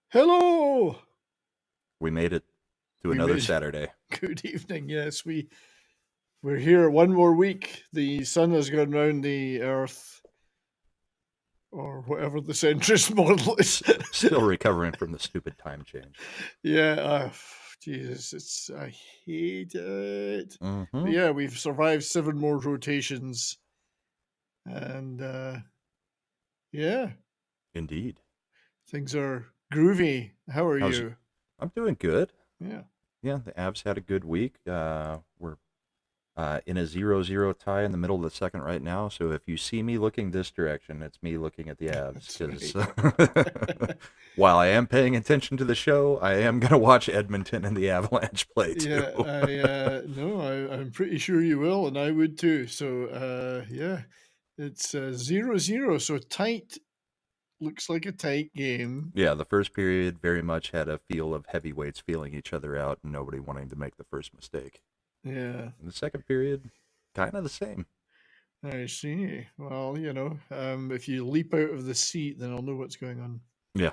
Hello. We made it to We another made Saturday. Good evening. Yes, we're here one more week. The sun has gone round the earth, or whatever the centrist model is. Still recovering from the stupid time change. Yeah, Jesus, I hate it. But Mm-hmm. yeah, we've survived 7 more rotations, and yeah, Indeed. things are groovy. How are How's you? I'm doing good. Yeah. Yeah, the Avs had a good week. We're in a 0-0 tie in the middle of the second right now. So if you see me looking this direction, it's me looking at the Avs. That's Because right. while I am paying attention to the show, I am going to watch Edmonton and the Avalanche play too. Yeah, I'm pretty sure you will, and I would too. So, yeah, it's 0-0. So tight. Looks like a tight game. Yeah, the first period very much had a feel of heavyweights feeling each other out and nobody wanting to make the first mistake. Yeah, In the second period, kind of the same. I see. Well, if you leap out of the seat, then I'll know what's going on. Yeah.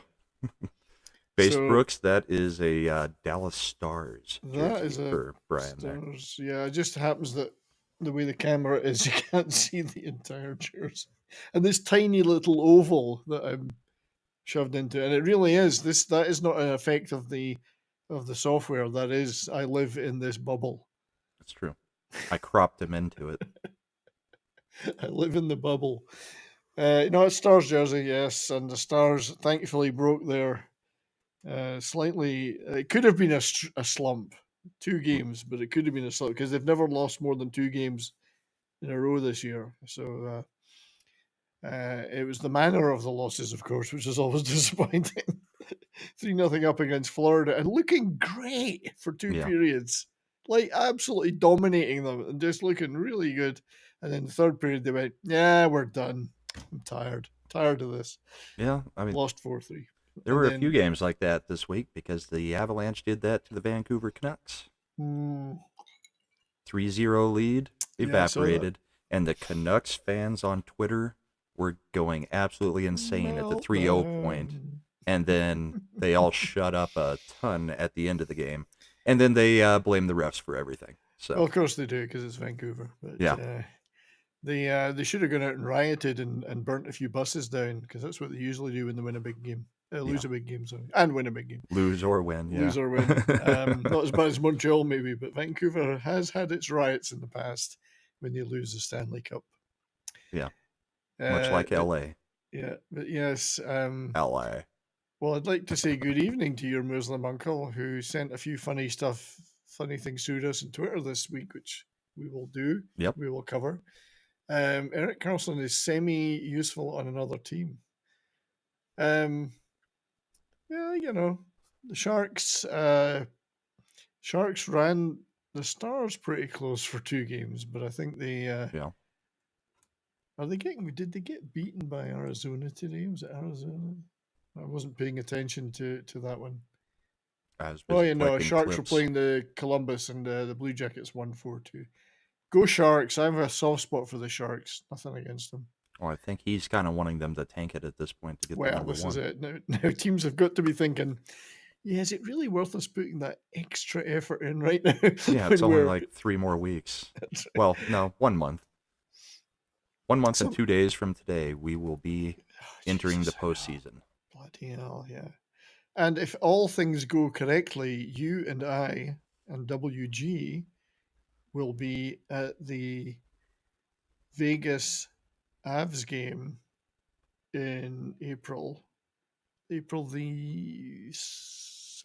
Base So Brooks, that is a Dallas Stars that is jersey a for Brian there. stars. Yeah, it just happens that the way the camera is, you can't see the entire jersey, and this tiny little oval that I'm shoved into, and it really is this. That is not an effect of the software. That is, I live in this bubble. That's true. I cropped him into it. I live in the bubble. It's Stars jersey, yes, and the Stars thankfully broke their slightly. It could have been a slump, 2 games, but it could have been a slump because they've never lost more than 2 games in a row this year. So it was the manner of the losses, of course, which is always disappointing. 3-0 up against Florida and looking great for two Yeah. periods, like absolutely dominating them and just looking really good. And then the third period, they went, "Yeah, we're done. I'm tired of this." Yeah. I mean, Lost 4-3, there and were a few then games like that this week because the Avalanche did that to the Vancouver Canucks. mm, 3-0 lead yeah, I saw that. evaporated, and the Canucks fans on Twitter were going absolutely insane at the 3-0 point, Meltdown. and then they all shut up a ton at the end of the game, and then they blamed the refs for everything. Well, So, of course they do because it's Vancouver, but yeah, they should have gone out and rioted and burnt a few buses down because that's what they usually do when they win a big game. yeah. Lose a big game, sorry, and win a big game. Lose or win, yeah. Lose or win. Not as bad as Montreal, maybe, but Vancouver has had its riots in the past when they lose the Stanley Cup. Yeah, much like But LA. yeah, but yes. LA. Well, I'd like to say good evening to your Muslim uncle who sent a few funny things to us on Twitter this week, which we will do. Yep. We will cover. Eric Carlson is semi-useful on another team. Yeah, the Sharks ran the Stars pretty close for 2 games, but I think they Yeah. did they get beaten by Arizona today? Was it Arizona? I wasn't paying attention to that one. I was Oh, busy Sharks were clips. playing the Columbus and the Blue Jackets won 4-2. Go Sharks! I have a soft spot for the Sharks. Nothing against them. Well, I think he's kind of wanting them to tank it at this point to get the Well, number this is one. it. Now teams have got to be thinking, yeah, is it really worth us putting that extra effort in right now? Yeah, it's only like 3 more weeks. Right. Well, no, 1 month. 1 month and Some 2 days from today, we will be entering Jesus, the postseason. bloody hell, yeah. And if all things go correctly, you and I and WG will be at the Vegas Avs game in April. April I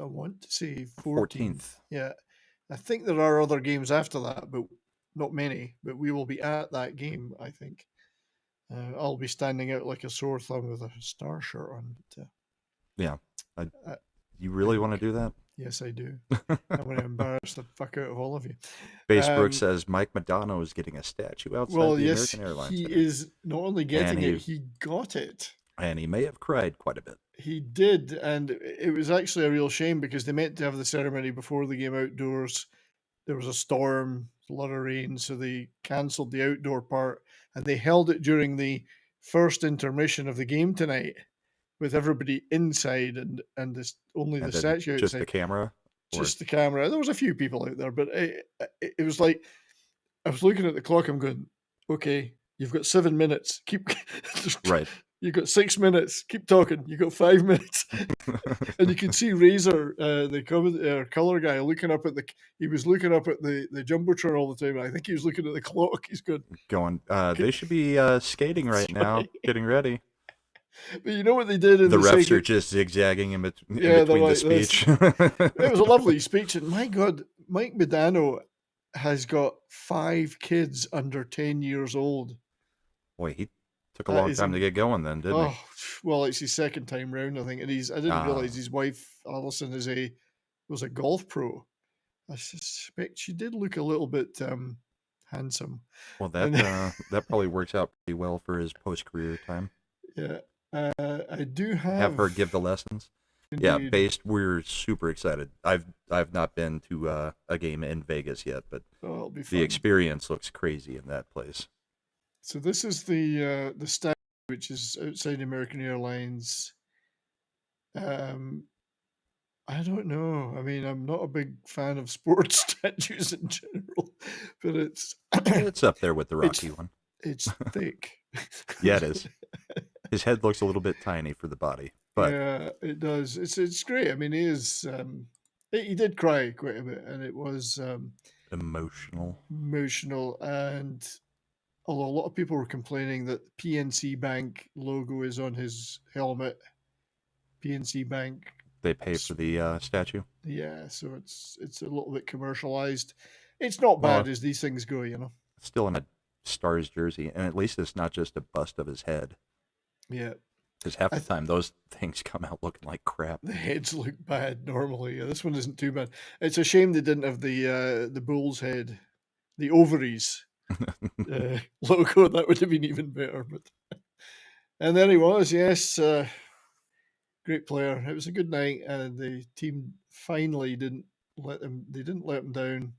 want to say 14th. Yeah. I think there are other games after that, but not many. But we will be at that game, I think. I'll be standing out like a sore thumb with a Star shirt on. But, Yeah. uh, You really want to do that? yes, I do. I want to embarrass the fuck out of all of you. Base Brooks says Mike Madonna is getting a statue outside Well, the yes, American Airlines he Center. is not only getting And it, he got it. And he may have cried quite a bit. He did, and it was actually a real shame because they meant to have the ceremony before the game outdoors. There was a storm, a lot of rain, so they cancelled the outdoor part, and they held it during the first intermission of the game tonight. with everybody inside and this only And the then statue just the outside, camera, or just the camera. There was a few people out there, but it was like I was looking at the clock. I'm going, okay, you've got 7 minutes. Keep. right. You got 6 minutes. Keep talking. You got 5 minutes. And you can see Razor, the color guy, looking up at the. He was looking up at the jumbotron all the time. I think he was looking at the clock. He's good. Going, they should be skating right now, Right. getting ready. But you know what they did in The the refs are second? just zigzagging in Yeah, they're between the like this. speech. It was a lovely speech, and my God, Mike Medano has got 5 kids under 10 years old. Boy, he took a That long is time to get going then, didn't he? oh well, it's his second time round, I think, and I didn't realize his wife Alison was a golf pro. I suspect she did look a little bit handsome, Well, and that probably works out pretty well for his post-career time. yeah, I do Have her give have the lessons. Yeah, indeed. based. We're super excited. I've not been to a game in Vegas yet, but Oh, it'll be the fun. experience looks crazy in that place. So this is the statue, which is outside American Airlines. Um, I don't know. I mean, I'm not a big fan of sports statues in general, but It's up there with the it's Rocky one. it's thick. Yeah, it is. His head looks a little bit tiny for the body, but Yeah, it does. It's great. I mean, he did cry quite a bit, and it was emotional. emotional. And although a lot of people were complaining that PNC Bank logo is on his helmet, PNC Bank, They pay for the statue. yeah, so it's a little bit commercialized. It's not Well, bad as these things go, you know. still in a Stars jersey, and at least it's not just a bust of his head. Yeah, Because half I the time those things come out looking like crap. the heads look bad normally. Yeah, this one isn't too bad. It's a shame they didn't have the bull's head, the ovaries logo. That would have been even better. But and there he was. Yes, great player. It was a good night, and the team finally didn't let him. They didn't let him down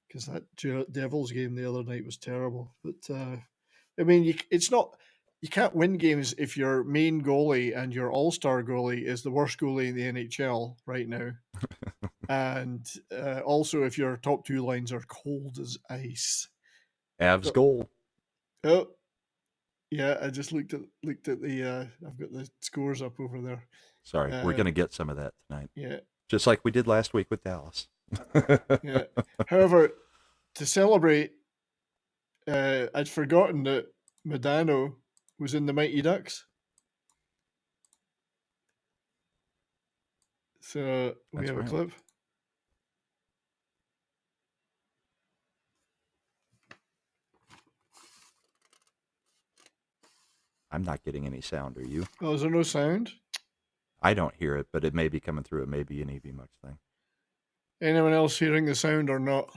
because that Devils game the other night was terrible. But I mean, it's not. You can't win games if your main goalie and your all-star goalie is the worst goalie in the NHL right now, and also if your top 2 lines are cold as ice. Avs So, goal. oh yeah, I just looked at the. I've got the scores up over there. Sorry, we're gonna get some of that tonight, Yeah, just like we did last week with Dallas. yeah. However, to celebrate, I'd forgotten that Medano was in the Mighty Ducks. So we That's have a right. clip. I'm not getting any sound. Are you? Oh, is there no sound? I don't hear it, but it may be coming through. It may be an EV Mux thing. Anyone else hearing the sound or not?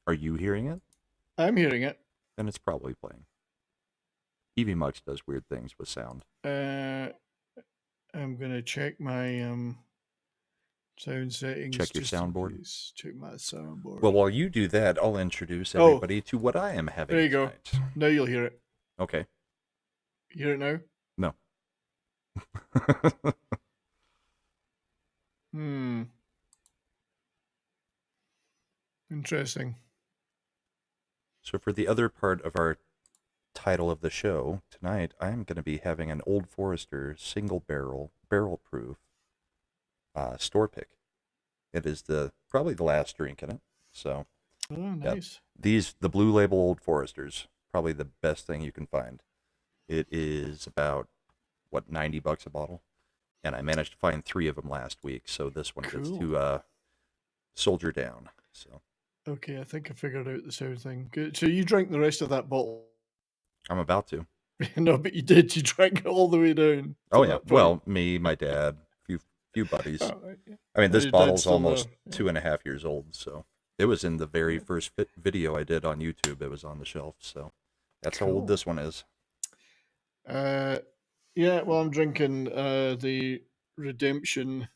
Are you hearing it? I'm hearing it. Then it's probably playing. EV Mux does weird things with sound. I'm gonna check my sound settings. Check your just in soundboard. case. Check my soundboard. Well, while you do that, I'll introduce Oh. everybody to what I am having There you tonight. go. Now you'll hear it. Okay. You hear it now? No. Interesting. So for the other part of our title of the show tonight, I'm going to be having an Old Forester single barrel proof store pick. It is probably the last drink in it. So Oh, nice. the Blue Label Old Foresters, probably the best thing you can find. It is about $90 a bottle, and I managed to find 3 of them last week. So this one gets Cool. to soldier down. So Okay, I think I figured out the sound thing. Good. So you drank the rest of that bottle? I'm about to. No, but you did. You drank it all the way down. Oh yeah. Well, me, my dad, few buddies. Oh, right, yeah. I mean, this Your dad's bottle's still almost there, yeah. 2.5 years old, so it was in the very first video I did on YouTube. It was on the shelf, so that's how Cool. old this one is. Yeah. Well, I'm drinking the Redemption.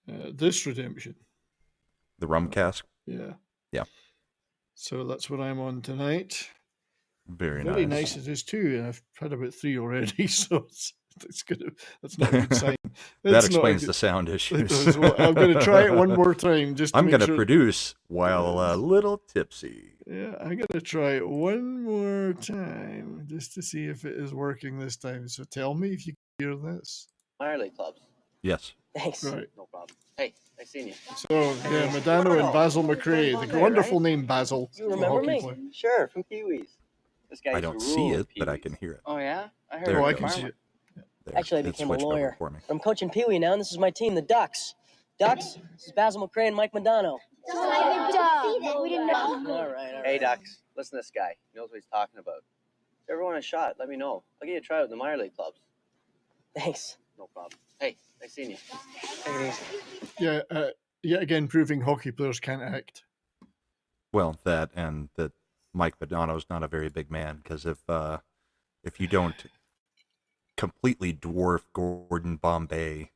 This Redemption. The rum cask. Yeah. Yeah. So that's what I'm on tonight. Very Very nice. nice it is too, and I've had about 3 already, so it's good. That's not a good sign. That It's not a explains good, the sound it issues. does. Well, I'm going to try it one more time just to I'm make going to sure. produce while a little tipsy. Yeah, I'm going to try it one more time just to see if it is working this time. So tell me if you can hear this. Minor league clubs. Yes. Thanks. Right. No problem. Hey, nice seeing you. So, yeah, Medano and Basil McRae, the wonderful name Basil. You remember me? Player. Sure, from Kiwis. This guy I used don't to see rule it, but I can hear it. Oh, yeah? I heard There Oh, it I it can goes. see it. There. Actually, I It became a switched over lawyer. for me. I'm coaching Pee Wee now, and this is my team, the Ducks. Ducks, this is Basil McRae and Mike Modano. We didn't know. All right. Hey, Ducks, listen to this guy. He knows what he's talking about. If you ever want a shot, let me know. I'll get you a try out in the minor league clubs. Thanks. No problem. Hey, nice seeing you. Take it easy. Yeah, yet again proving hockey players can't act. Well, that and that Mike Modano's not a very big man, because if you don't completely dwarf Gordon Bombay,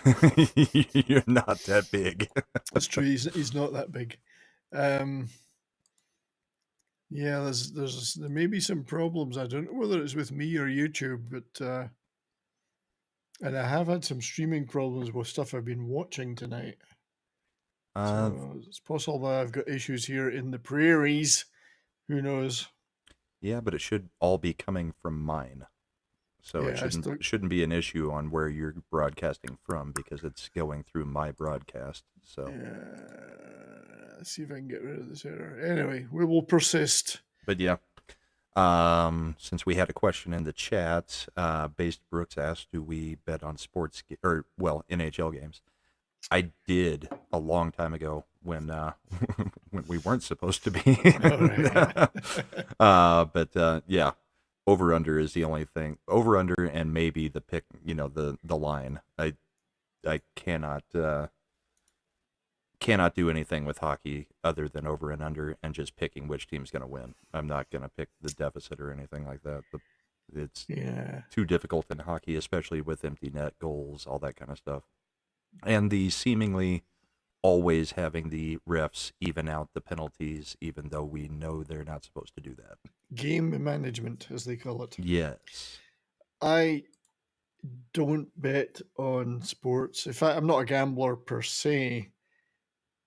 you're not that big. That's true. He's not that big. Yeah, there may be some problems. I don't know whether it's with me or YouTube, but and I have had some streaming problems with stuff I've been watching tonight. So it's possible that I've got issues here in the prairies. Who knows? Yeah, but it should all be coming from mine. So Yeah, it shouldn't be an issue on where you're broadcasting from, because it's going through my broadcast. So let's see if I can get rid of this error. Anyway, we will persist. But yeah, since we had a question in the chat, Based Brooks asked, "Do we bet on sports NHL games?" I did a long time ago when when we weren't supposed to be. But yeah, over under is the only thing. Over under and maybe the pick. The line. I cannot do anything with hockey other than over and under and just picking which team's going to win. I'm not going to pick the deficit or anything like that. It's too difficult in hockey, especially with empty net goals, all that kind of stuff. And the seemingly always having the refs even out the penalties, even though we know they're not supposed to do that. Game management, as they call it. Yes. I don't bet on sports. In fact, I'm not a gambler per se.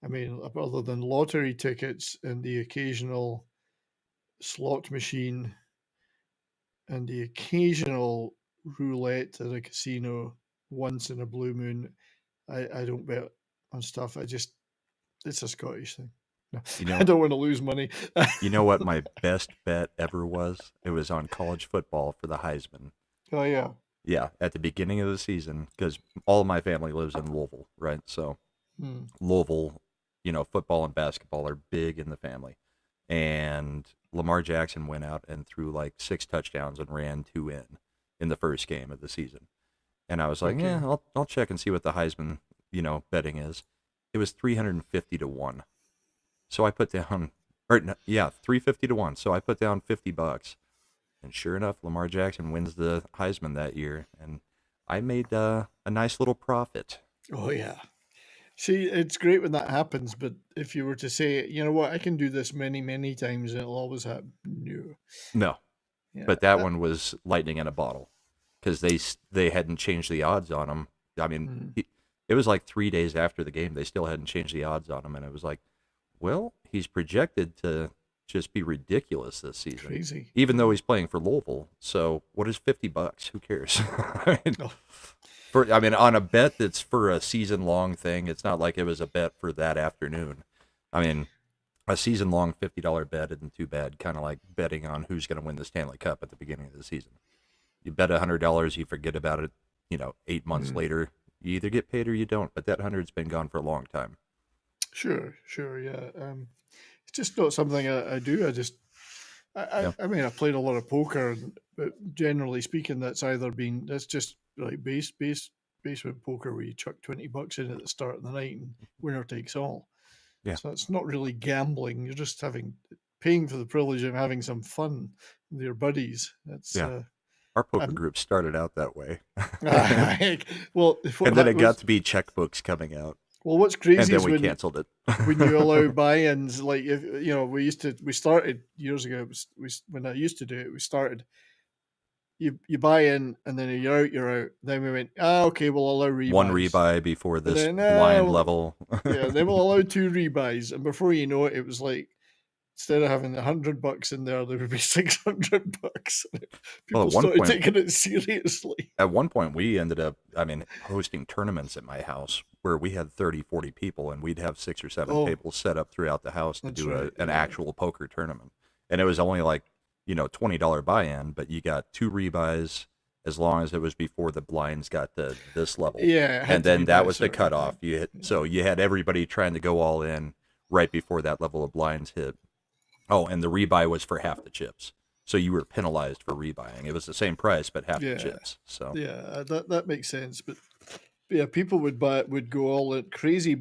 I mean, other than lottery tickets and the occasional slot machine and the occasional roulette at a casino once in a blue moon, I don't bet on stuff. It's a Scottish thing. No, I don't want to lose money. You know what my best bet ever was? It was on college football for the Heisman. Oh, yeah. Yeah, at the beginning of the season, because all of my family lives in Louisville, right? So Louisville, football and basketball are big in the family. And Lamar Jackson went out and threw like 6 touchdowns and ran 2 in the first game of the season. And I was like, yeah, I'll check and see what the Heisman, betting is. It was 350 to 1. So I put down, 350 to 1. So I put down $50. And sure enough, Lamar Jackson wins the Heisman that year. And I made a nice little profit. Oh, yeah. See, it's great when that happens. But if you were to say, you know what, I can do this many, many times and it'll always happen. No. Yeah, but that one was lightning in a bottle. Because they hadn't changed the odds on him. I mean, it was like 3 days after the game. They still hadn't changed the odds on him. And it was like, well, he's projected to just be ridiculous this season. Crazy. Even though he's playing for Louisville. So what is $50? Who cares? I mean, on a bet that's for a season-long thing, it's not like it was a bet for that afternoon. I mean, a season-long $50 bet isn't too bad. Kind of like betting on who's going to win the Stanley Cup at the beginning of the season. You bet $100, you forget about it, 8 months later. You either get paid or you don't, but that 100's been gone for a long time. Sure, yeah. It's just not something I do. I mean, I played a lot of poker, but generally speaking, that's just like basement poker where you chuck $20 in at the start of the night and winner takes all. Yeah. So it's not really gambling. You're just paying for the privilege of having some fun with your buddies. That's our poker group started out that way. Well, and then it got to be checkbooks coming out. Well, what's crazy And then is we when canceled it. when you allow buy-ins, like if we started years ago. When I used to do it, we started. You buy in and then you're out, you're out. Then we went, okay, we'll allow rebuys. One rebuy before And this then, blind level. Yeah, then we'll allow 2 rebuys, and before you know it, it was like instead of having $100 in there would be $600. People started taking it seriously. At one point, we ended up, hosting tournaments at my house where we had 30, 40 people, and we'd have 6 or 7 tables set up throughout the house to do an actual poker tournament. And it was only like, $20 buy-in, but you got 2 rebuys as long as it was before the blinds got to this level. Yeah. And then that was the cutoff. So you had everybody trying to go all in right before that level of blinds hit. Oh, and the rebuy was for half the chips. So you were penalized for rebuying. It was the same price, but half the chips. So yeah, that makes sense. But yeah, people would go all in crazy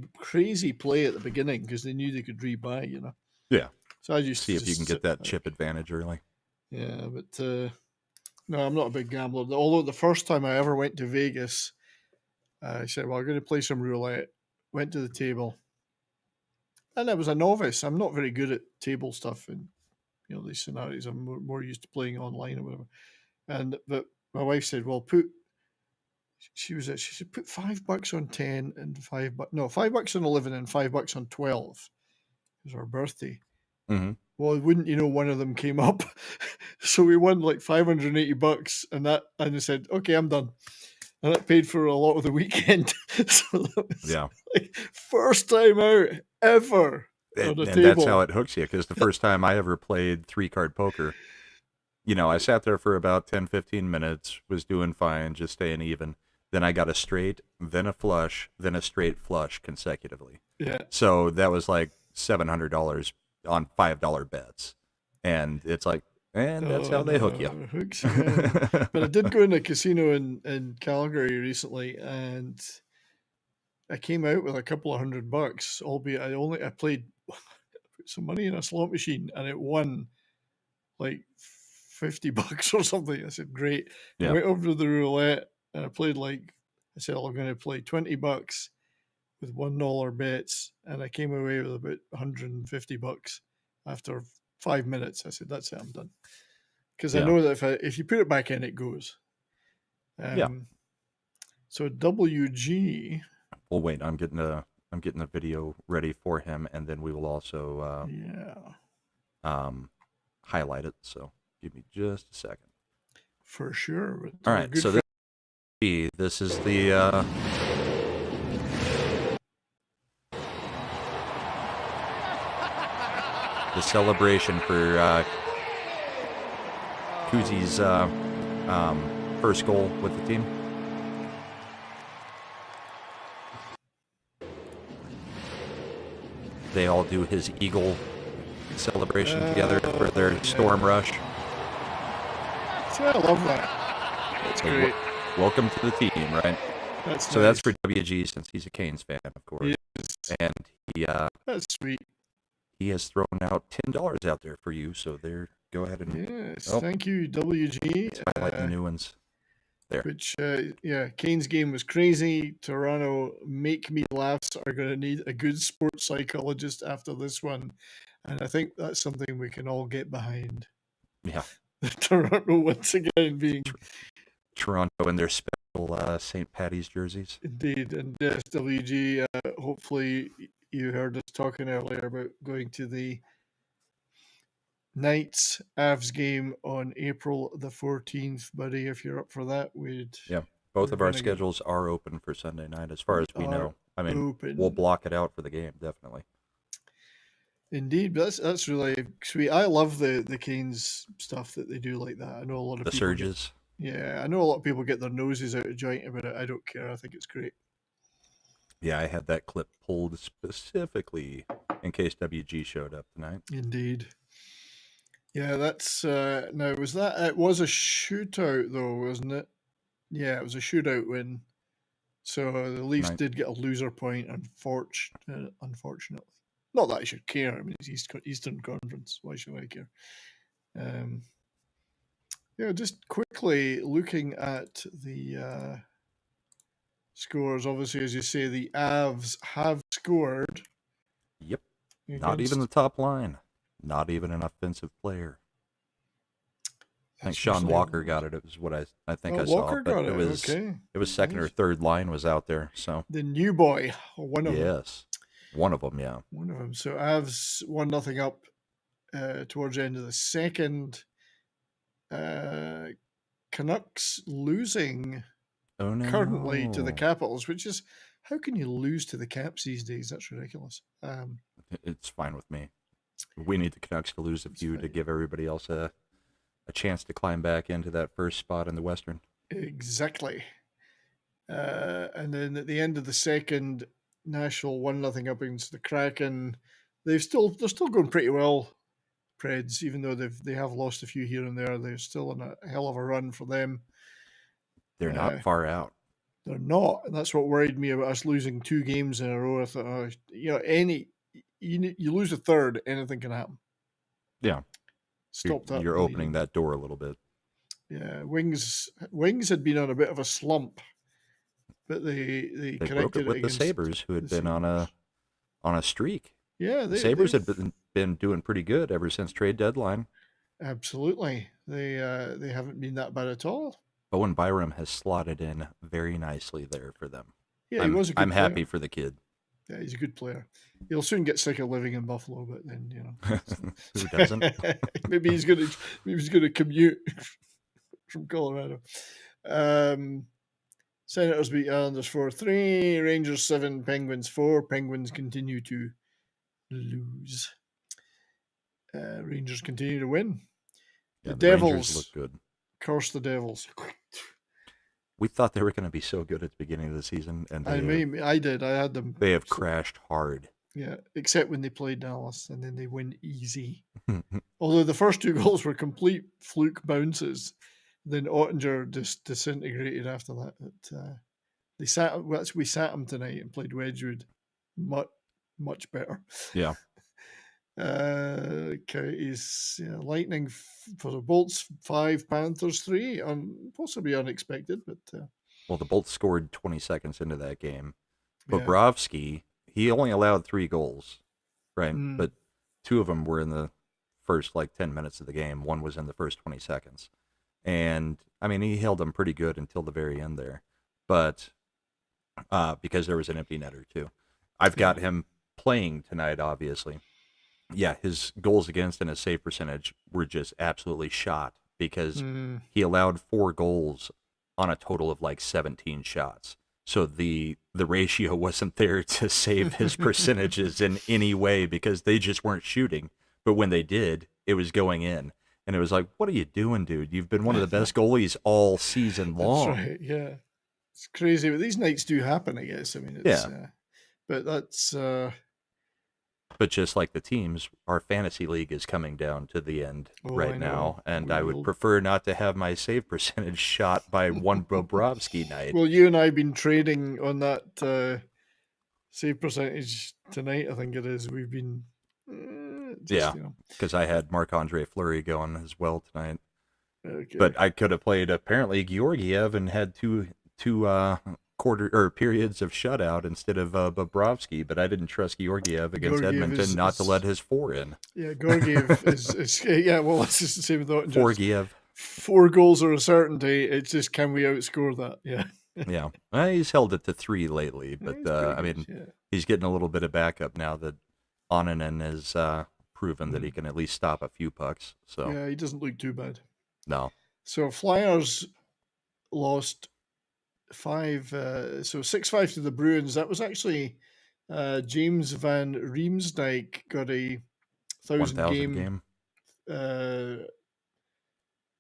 play at the beginning because they knew they could rebuy. Yeah. So I used see if you can get that chip advantage early. Yeah, but no, I'm not a big gambler. Although the first time I ever went to Vegas, I said, "Well, I'm going to play some roulette." Went to the table, and I was a novice. I'm not very good at table stuff and these scenarios. I'm more used to playing online or whatever. But my wife said, "Well, she said put $5 on 10 and $5 on 11 and $5 on 12." It was our birthday. Mm-hmm. Well, wouldn't you know, one of them came up, so we won like $580, and I said, "Okay, I'm done," and that paid for a lot of the weekend. So that was like first time out ever on a table. That's how it hooks you, because the first time I ever played 3-card poker, I sat there for about 10, 15 minutes, was doing fine, just staying even. Then I got a straight, then a flush, then a straight flush consecutively. Yeah. So that was like $700 on $5 bets. And it's like, and that's how they hook you. Hooks you in. But I did go in a casino in Calgary recently, and I came out with a couple of $100, albeit I played put some money in a slot machine and it won like $50 or something. I said, great. Yeah. I went over to the roulette and I played I said, I'm going to play $20 with $1 bets, and I came away with about $150 after 5 minutes. I said, that's it, I'm done. Because I know that if you put it back in, it goes. So WG. Well, wait, I'm getting a video ready for him, and then we will also highlight it. So give me just a second. For sure. But, all right, so this is the celebration for Kuzi's first goal with the team. They all do his eagle celebration together for their storm rush. See, I love that. That's great. Welcome to the team, right? That's so nice. That's for WG, since he's a Canes fan, of course. Yes. And he that's sweet. He has thrown out $10 out there for you, so there. Go ahead and thank you, WG. Let's highlight the new ones. There. Which Kane's game was crazy. Toronto make me laughs are going to need a good sports psychologist after this one, and I think that's something we can all get behind. Yeah. Toronto once again being Toronto in their special St. Patty's jerseys. Indeed, and yes, WG. Hopefully, you heard us talking earlier about going to the Knights Avs game on April the 14th, buddy. If you're up for that, both of our schedules are open for Sunday night, as far as we know. I mean, we'll block it out for the game, definitely. Indeed, but that's really sweet. I love the Canes stuff that they do like that. I know a lot of the people surges. I know a lot of people get their noses out of joint about it. I don't care. I think it's great. Yeah, I had that clip pulled specifically in case WG showed up tonight. Indeed. Yeah, that's now it was a shootout though, wasn't it? Yeah, it was a shootout win. So the Leafs did get a loser point, unfortunately. Not that I should care. I mean, it's Eastern Conference. Why should I care? Just quickly looking at the scores. Obviously, as you say, the Avs have scored. Yep. Not even the top line. Not even an offensive player. I think Sean Walker got it. It was what I think I saw. Walker got it was okay. It was second or third line was out there. So the new boy, one of them. Yes, one of them. Yeah, one of them. So Avs 1-0 up towards the end of the second. Canucks losing currently to the Capitals, which is, how can you lose to the Caps these days? That's ridiculous. It's fine with me. We need the Canucks to lose a few to give everybody else a chance to climb back into that first spot in the Western. Exactly. And then at the end of the second, Nashville 1-0 up against the Kraken. They're still going pretty well, Preds, even though they have lost a few here and there. They're still on a hell of a run for them. They're not far out. They're not, and that's what worried me about us losing 2 games in a row. I thought, you lose a third, anything can happen. Yeah, stop that. You're opening that door a little bit. Yeah, Wings had been on a bit of a slump, but they broke it with the Sabres, who had been on a streak. Yeah, the Sabres had been doing pretty good ever since trade deadline. Absolutely, they haven't been that bad at all. Bowen Byram has slotted in very nicely there for them. Yeah, he was a good I'm player. happy for the kid. Yeah, he's a good player. He'll soon get sick of living in Buffalo, but then who doesn't? maybe he's gonna commute from Colorado. Senators beat Islanders 4-3. Rangers 7, Penguins 4. Penguins continue to lose. Rangers continue to win. Yeah, the Devils Rangers look good. Curse the Devils. We thought they were going to be so good at the beginning of the season, and I did. I had them. They have crashed hard. Yeah, except when they played Dallas, and then they win easy. Although the first 2 goals were complete fluke bounces, then Ottinger just disintegrated after that. But, we sat them tonight and played Wedgwood, much better. Yeah. Coyotes, Lightning for the Bolts 5, Panthers 3, possibly unexpected, but well, the Bolts scored 20 seconds into that game. Bobrovsky, he only allowed 3 goals, right? But 2 of them were in the first 10 minutes of the game. 1 was in the first 20 seconds, and I mean he held them pretty good until the very end there, but because there was an empty netter too. I've got him playing tonight, obviously. Yeah, his goals against and his save percentage were just absolutely shot because he allowed 4 goals on a total of 17 shots. So the ratio wasn't there to save his percentages in any way because they just weren't shooting. But when they did, it was going in. And it was like, what are you doing, dude? You've been one of the best goalies all season long. That's right, yeah. It's crazy, but these nights do happen, I guess. I mean, it's, but that's... But just like the teams, our fantasy league is coming down to the end right now, and I would prefer not to have my save percentage shot by one Bobrovsky night. Well, you and I have been trading on that save percentage tonight, I think it is. We've been... because I had Marc-Andre Fleury going as well tonight. Okay. But I could have played apparently Georgiev and had two periods of shutout instead of Bobrovsky, but I didn't trust Georgiev against Edmonton not to let his 4 in. Yeah, Georgiev is well, it's just the same with Ottinger. Georgiev. 4 goals are a certainty. It's just, can we outscore that? Yeah. Yeah. Well, he's held it to 3 lately, but he's getting a little bit of backup now that Oninen has proven that he can at least stop a few pucks. So yeah, he doesn't look too bad. No. So Flyers lost 6-5 to the Bruins. That was actually James Van Riemsdyk got a 1,000 game.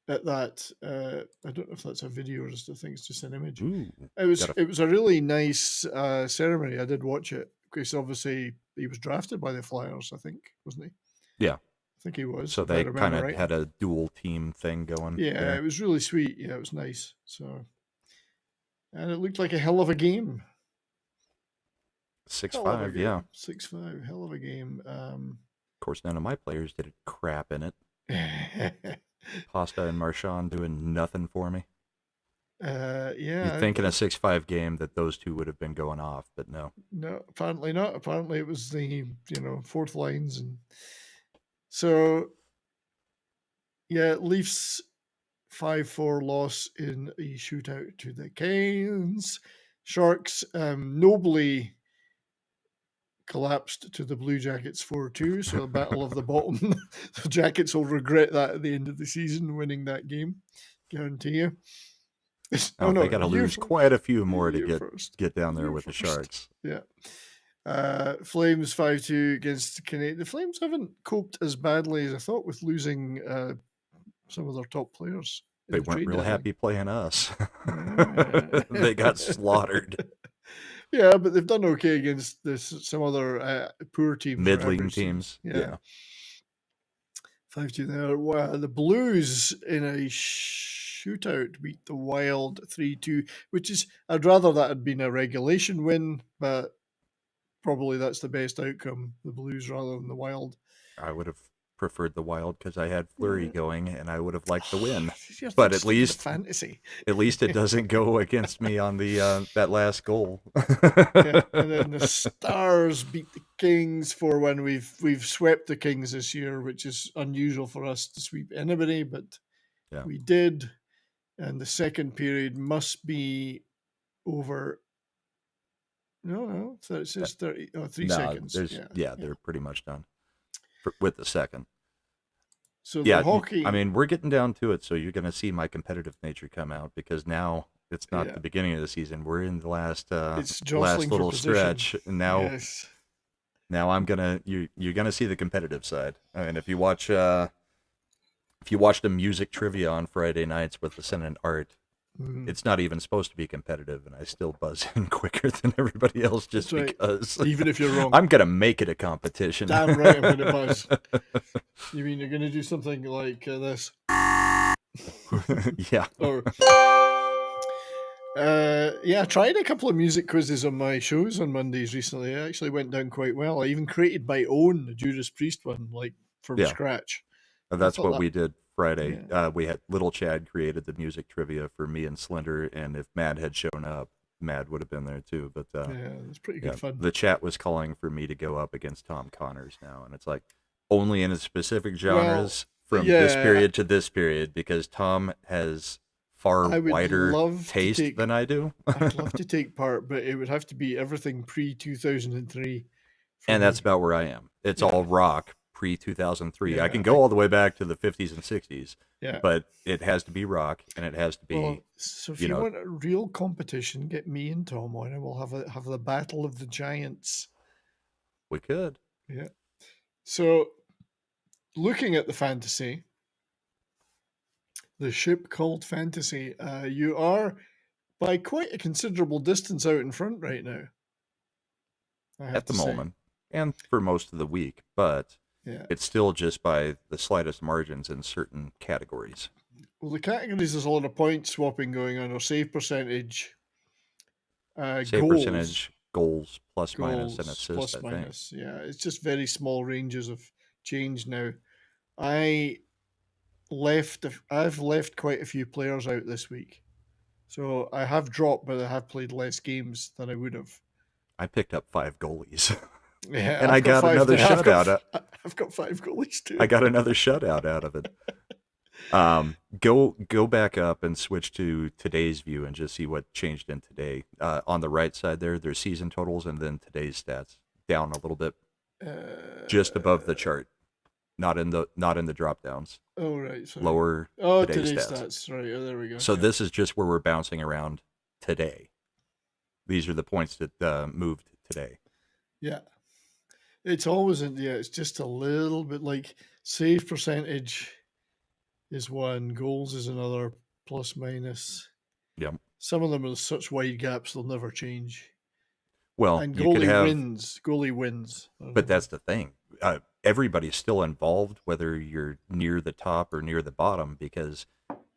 At that, I don't know if that's a video or just I think it's just an image. Ooh, it was a really nice ceremony. I did watch it because obviously he was drafted by the Flyers, I think, wasn't he? Yeah, I think he was. So they kind of had a dual team thing going. Yeah, it was really sweet. Yeah, it was nice. So, and it looked like a hell of a game. 6-5, yeah. 6-5, hell of a game. Of course, none of my players did a crap in it. Pasta and Marchand doing nothing for me. Yeah. You'd think in a 6-5 game that those two would have been going off, but no. No, apparently not. Apparently it was the fourth lines, and so yeah, Leafs 5-4 loss in a shootout to the Canes. Sharks nobly collapsed to the Blue Jackets 4-2. So a battle of the bottom. The Jackets will regret that at the end of the season, winning that game. Guarantee you. Oh, they got to lose quite a few more to get down there with the Sharks. Yeah. Flames 5-2 against the Canadiens. The Flames haven't coped as badly as I thought with losing some of their top players. They weren't real happy playing us. They got slaughtered. Yeah, but they've done okay against some other poor teams. Mid-league teams. Yeah. 5-2 there. Wow, the Blues in a shootout beat the Wild 3-2, which is, I'd rather that had been a regulation win, but probably that's the best outcome, the Blues rather than the Wild. I would have preferred the Wild because I had Fleury going and I would have liked the win. But at least fantasy. At least it doesn't go against me on the that last goal. Yeah, and then the Stars beat the Kings 4-1. We've swept the Kings this year, which is unusual for us to sweep anybody, but we did. And the second period must be over. No, so it says 3 seconds. They're pretty much done with the second. So the hockey. I mean, we're getting down to it, so you're going to see my competitive nature come out because now it's not the beginning of the season. We're in the last little stretch, and now I'm you're gonna see the competitive side. I mean, if you watch the music trivia on Friday nights with the Sen and Art, it's not even supposed to be competitive, and I still buzz in quicker than everybody else just because. Even if you're wrong. I'm going to make it a competition. Damn right I'm going to buzz. You mean you're going to do something like this? Yeah. Or, I tried a couple of music quizzes on my shows on Mondays recently. It actually went down quite well. I even created my own Judas Priest one, from scratch. That's what we did Friday. We had Little Chad created the music trivia for me and Slender, and if Mad had shown up, Mad would have been there too. But it's pretty good fun. The chat was calling for me to go up against Tom Connors now, and it's like only in specific genres from this period to this period because Tom has far wider taste than I do. I'd love to take part, but it would have to be everything pre-2003. And that's about where I am. It's all rock pre-2003. I can go all the way back to the 50s and 60s, but it has to be rock, and it has to be... so if you want a real competition, get me and Tom on, and we'll have the Battle of the Giants. We could. Yeah. So, looking at the fantasy, the ship called Fantasy, you are by quite a considerable distance out in front right now. At the moment, and for most of the week, but it's still just by the slightest margins in certain categories. Well, the categories, there's a lot of point swapping going on, or save percentage, goals, plus, minus, and assists, plus, minus. Yeah, it's just very small ranges of change now. I've left quite a few players out this week. So I have dropped, but I have played less games than I would have. I picked up 5 goalies. Yeah, and I got another shutout. I've got 5 goalies too. I got another shutout out of it. Go back up and switch to today's view and just see what changed in today. On the right side there's season totals and then today's stats down a little bit, just above the chart, not in the drop downs. Oh right, sorry. Lower. Today's stats. Right. Oh, there we go. So this is just where we're bouncing around today. These are the points that moved today. Yeah. It's always it's just a little bit like save percentage is one, goals is another, plus minus. Yep. Some of them are such wide gaps they'll never change. Well, and goalie wins. But that's the thing. Everybody's still involved, whether you're near the top or near the bottom, because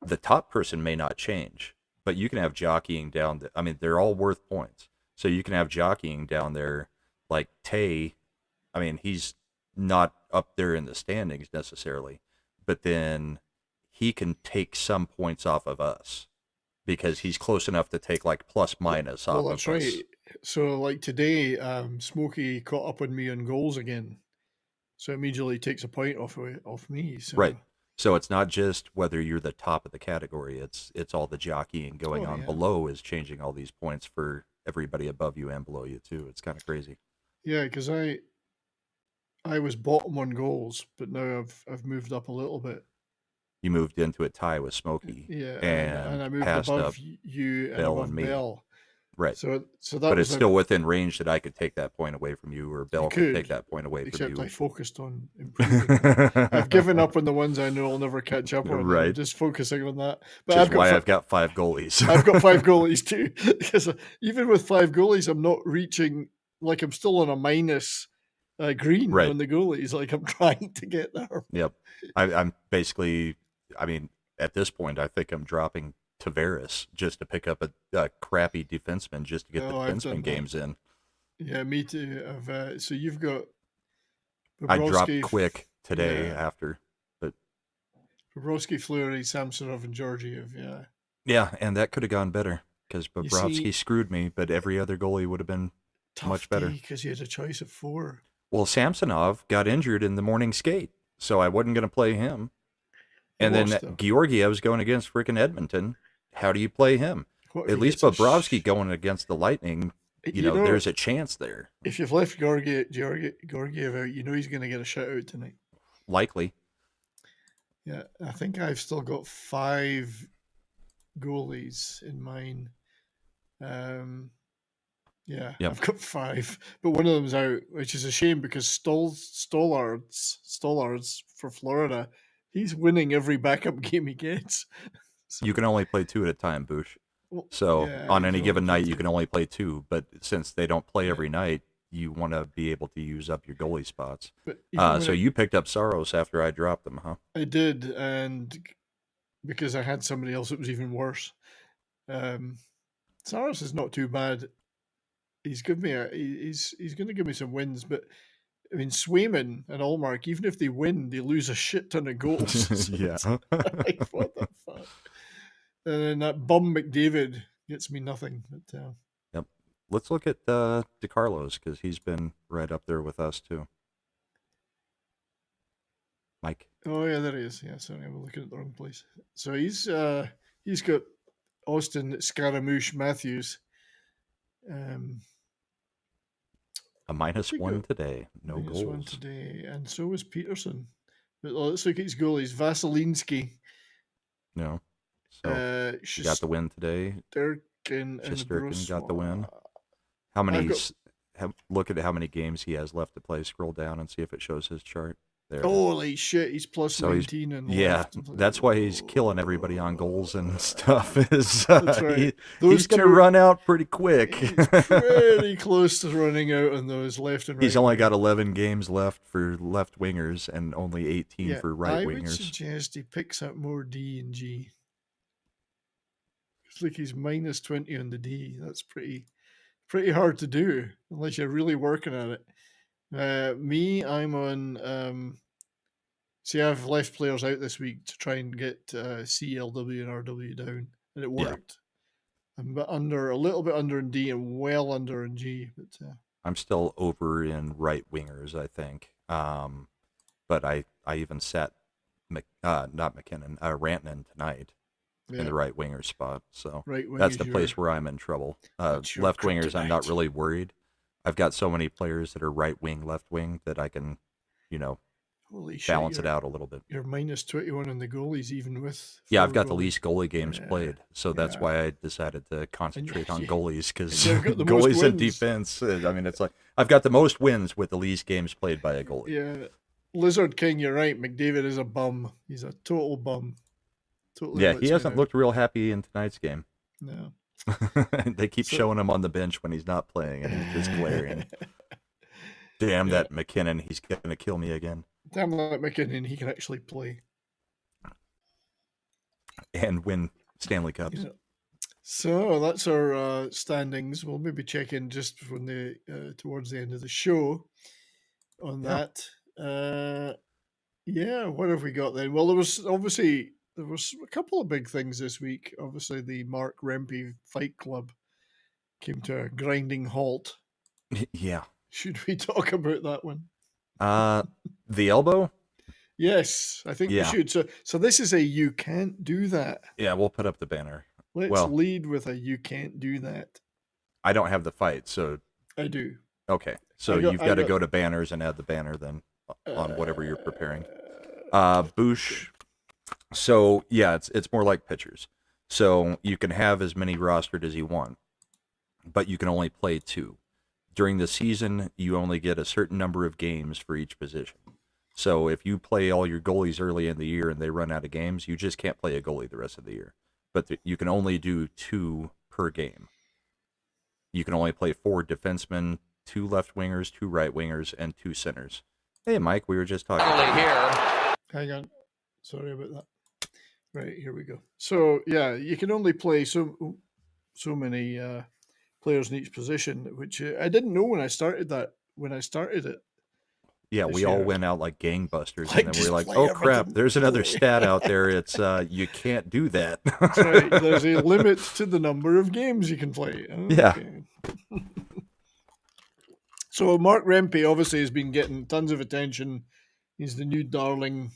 the top person may not change, but you can have jockeying down. They're all worth points. So you can have jockeying down there like Tay. I mean, he's not up there in the standings necessarily, but then he can take some points off of us because he's close enough to take like plus minus off Well, that's of us. right. So, like today, Smokey caught up on me on goals again. So immediately takes a point off me. So. Right. So it's not just whether you're the top of the category. It's all the jockeying going on below is changing all these points for everybody above you and below you too. It's kind of crazy. Yeah, because I was bottom on goals, but now I've moved up a little bit. You moved into a tie with Smokey. Yeah, and I moved passed above up you and Bell above and me. Bell. Right. So that but was it's still within range that I could take that point away from you, or Bell could take that point away from you. Except I focused on improving. I've given up on the ones I know I'll never catch up on. Right. I'm just focusing on that. But I've got 5 goalies. I've got 5 goalies too. Because even with 5 goalies, I'm not reaching. Like I'm still on a minus green on the goalies. Like I'm trying to get there. Yep. I'm basically. I mean, at this point, I think I'm dropping Tavares just to pick up a crappy defenseman just to get the defenseman games in. Yeah, me too. So you've got Bobrovsky, I dropped Quick today after, but Bobrovsky, Fleury, Samsonov, and Georgiev. Yeah. Yeah, and that could have gone better because Bobrovsky screwed me, but every other goalie would have been much better. Because you had a choice of 4. Well, Samsonov got injured in the morning skate, so I wasn't going to play him. And then Georgiev's going against freaking Edmonton. How do you play him? At least Bobrovsky going against the Lightning, you know, there's a chance there. If you've left Georgiev out, you know he's going to get a shutout tonight. Likely. Yeah, I think I've still got 5 goalies in mine. Yeah, I've got 5, but one of them's out, which is a shame because Stollards for Florida, he's winning every backup game he gets. So, you can only play 2 at a time, Boosh. So on any given night, you can only play 2. But since they don't play every night, you want to be able to use up your goalie spots. So you picked up Saros after I dropped them, huh? I did, and because I had somebody else, it was even worse. Saros is not too bad. He's given me he's going to give me some wins, but I mean Swayman and Allmark, even if they win, they lose a shit ton of goals. So like, what the fuck? And then that bum McDavid gets me nothing. But, yep. Let's look at DeCarlos because he's been right up there with us too. Mike. Oh yeah, there he is. Yeah, sorry, I'm looking at the wrong place. So he's got Austin Scaramouche Matthews. A -1 today. No goals. -1 today, and so was Peterson. But let's look at his goalies. Vasilinsky. No. So he got the win today. Shesterkin got the win. How many? Look at how many games he has left to play. Scroll down and see if it shows his chart. There. Holy shit! He's plus 19 and that's why he's killing everybody on goals and stuff. Is that's right. He's going to run out pretty quick. He's pretty close to running out on those left and right. He's only got 11 games left for left wingers and only 18 for right wingers. I would suggest he picks up more D and G. It's like he's -20 on the D. That's pretty hard to do unless you're really working at it. Me, I'm on. See, I've left players out this week to try and get CLW and RW down, and it worked. I'm a little bit under in D and well under in G. But I'm still over in right wingers, I think. But I even sat not McKinnon, Rantanen tonight. In the right winger spot, so that's the place where I'm in trouble. Left wingers, I'm not really worried. I've got so many players that are right wing, left wing that I can, balance it out a little bit. You're -21 on the goalies, even with I've got the least goalie games played, so that's why I decided to concentrate on goalies because goalies and defense. I mean, it's like I've got the most wins with the least games played by a goalie. Yeah, Lizard King, you're right. McDavid is a bum. He's a total bum. Totally he hasn't looked real happy in tonight's game. No. They keep showing him on the bench when he's not playing, and he's just glaring. Damn that McKinnon, he's going to kill me again. Damn that McKinnon, he can actually play. And win Stanley Cups. Yeah. So that's our standings. We'll maybe check in just when towards the end of the show on that. What have we got then? Well, there was obviously there was a couple of big things this week. Obviously, the Mark Rempe Fight Club came to a grinding halt. Yeah. Should we talk about that one? The elbow? Yes, I think we should. So this is a you can't do that. Yeah, we'll put up the banner. Let's lead with a you can't do that. I don't have the fight, so I do. Okay, so you've got to go to banners and add the banner then on whatever you're preparing. Boosh. So yeah, it's more like pitchers. So you can have as many rostered as you want, but you can only play 2. During the season, you only get a certain number of games for each position. So if you play all your goalies early in the year and they run out of games, you just can't play a goalie the rest of the year. But you can only do 2 per game. You can only play 4 defensemen, 2 left wingers, 2 right wingers, and 2 centers. Hey, Mike, we were just talking about here. Hang on. Sorry about that. Right, here we go. So, yeah, you can only play so many players in each position, which I didn't know when I started it. Yeah, we all went out like gangbusters, and then we were like, oh, crap, there's another stat out there. It's you can't do that. That's right. There's a limit to the number of games you can play. Okay. Yeah. So Mark Rempe obviously has been getting tons of attention. He's the new darling,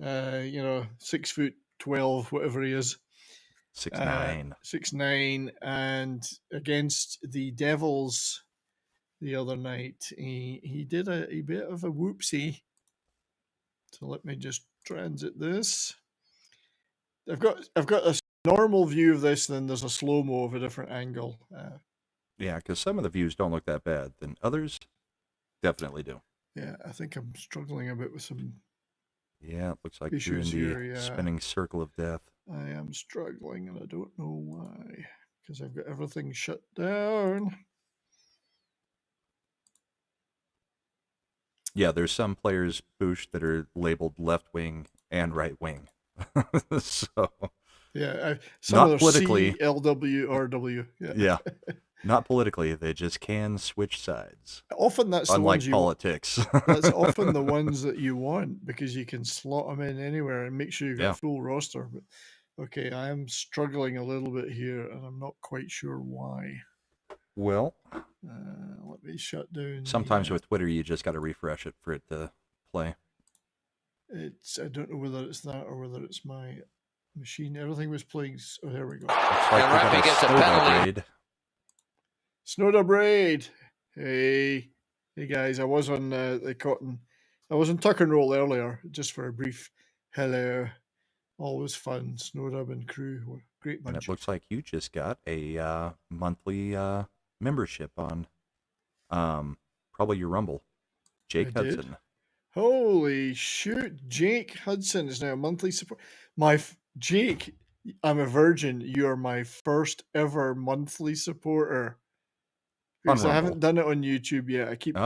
6'12", whatever he is. 6'9". 6'9", and against the Devils the other night, he did a bit of a whoopsie. So let me just transit this. I've got a normal view of this, then there's a slow-mo of a different angle. Yeah, because some of the views don't look that bad, then others definitely do. Yeah, I think I'm struggling a bit with some. Yeah, it looks like you're in the spinning circle of death. I am struggling, and I don't know why, because I've got everything shut down. Yeah, there's some players, Boosh, that are labeled left wing and right wing. So yeah, not politically. LWRW. Yeah, not politically. They just can switch sides. Often that's unlike the ones politics. That's often the ones that you want because you can slot them in anywhere and make sure you've got a full roster. But okay, I am struggling a little bit here, and I'm not quite sure why. Well, let me shut down. Sometimes with Twitter, you just got to refresh it for it to play. I don't know whether it's that or whether it's my machine. Everything was playing. Oh, there we go. Looks like we got a Snowdub raid. Snowdub raid. Hey guys! I was on the cotton. I was on Tuck and Roll earlier, just for a brief hello. Always fun. Snowdub and crew were great bunch. And it looks like you just got a monthly membership on probably your Rumble. Jake Hudson. Did. Holy shoot. Jake Hudson is now a monthly support. Jake, I'm a virgin. You're my first ever monthly supporter. Because I haven't done it on YouTube yet. I keep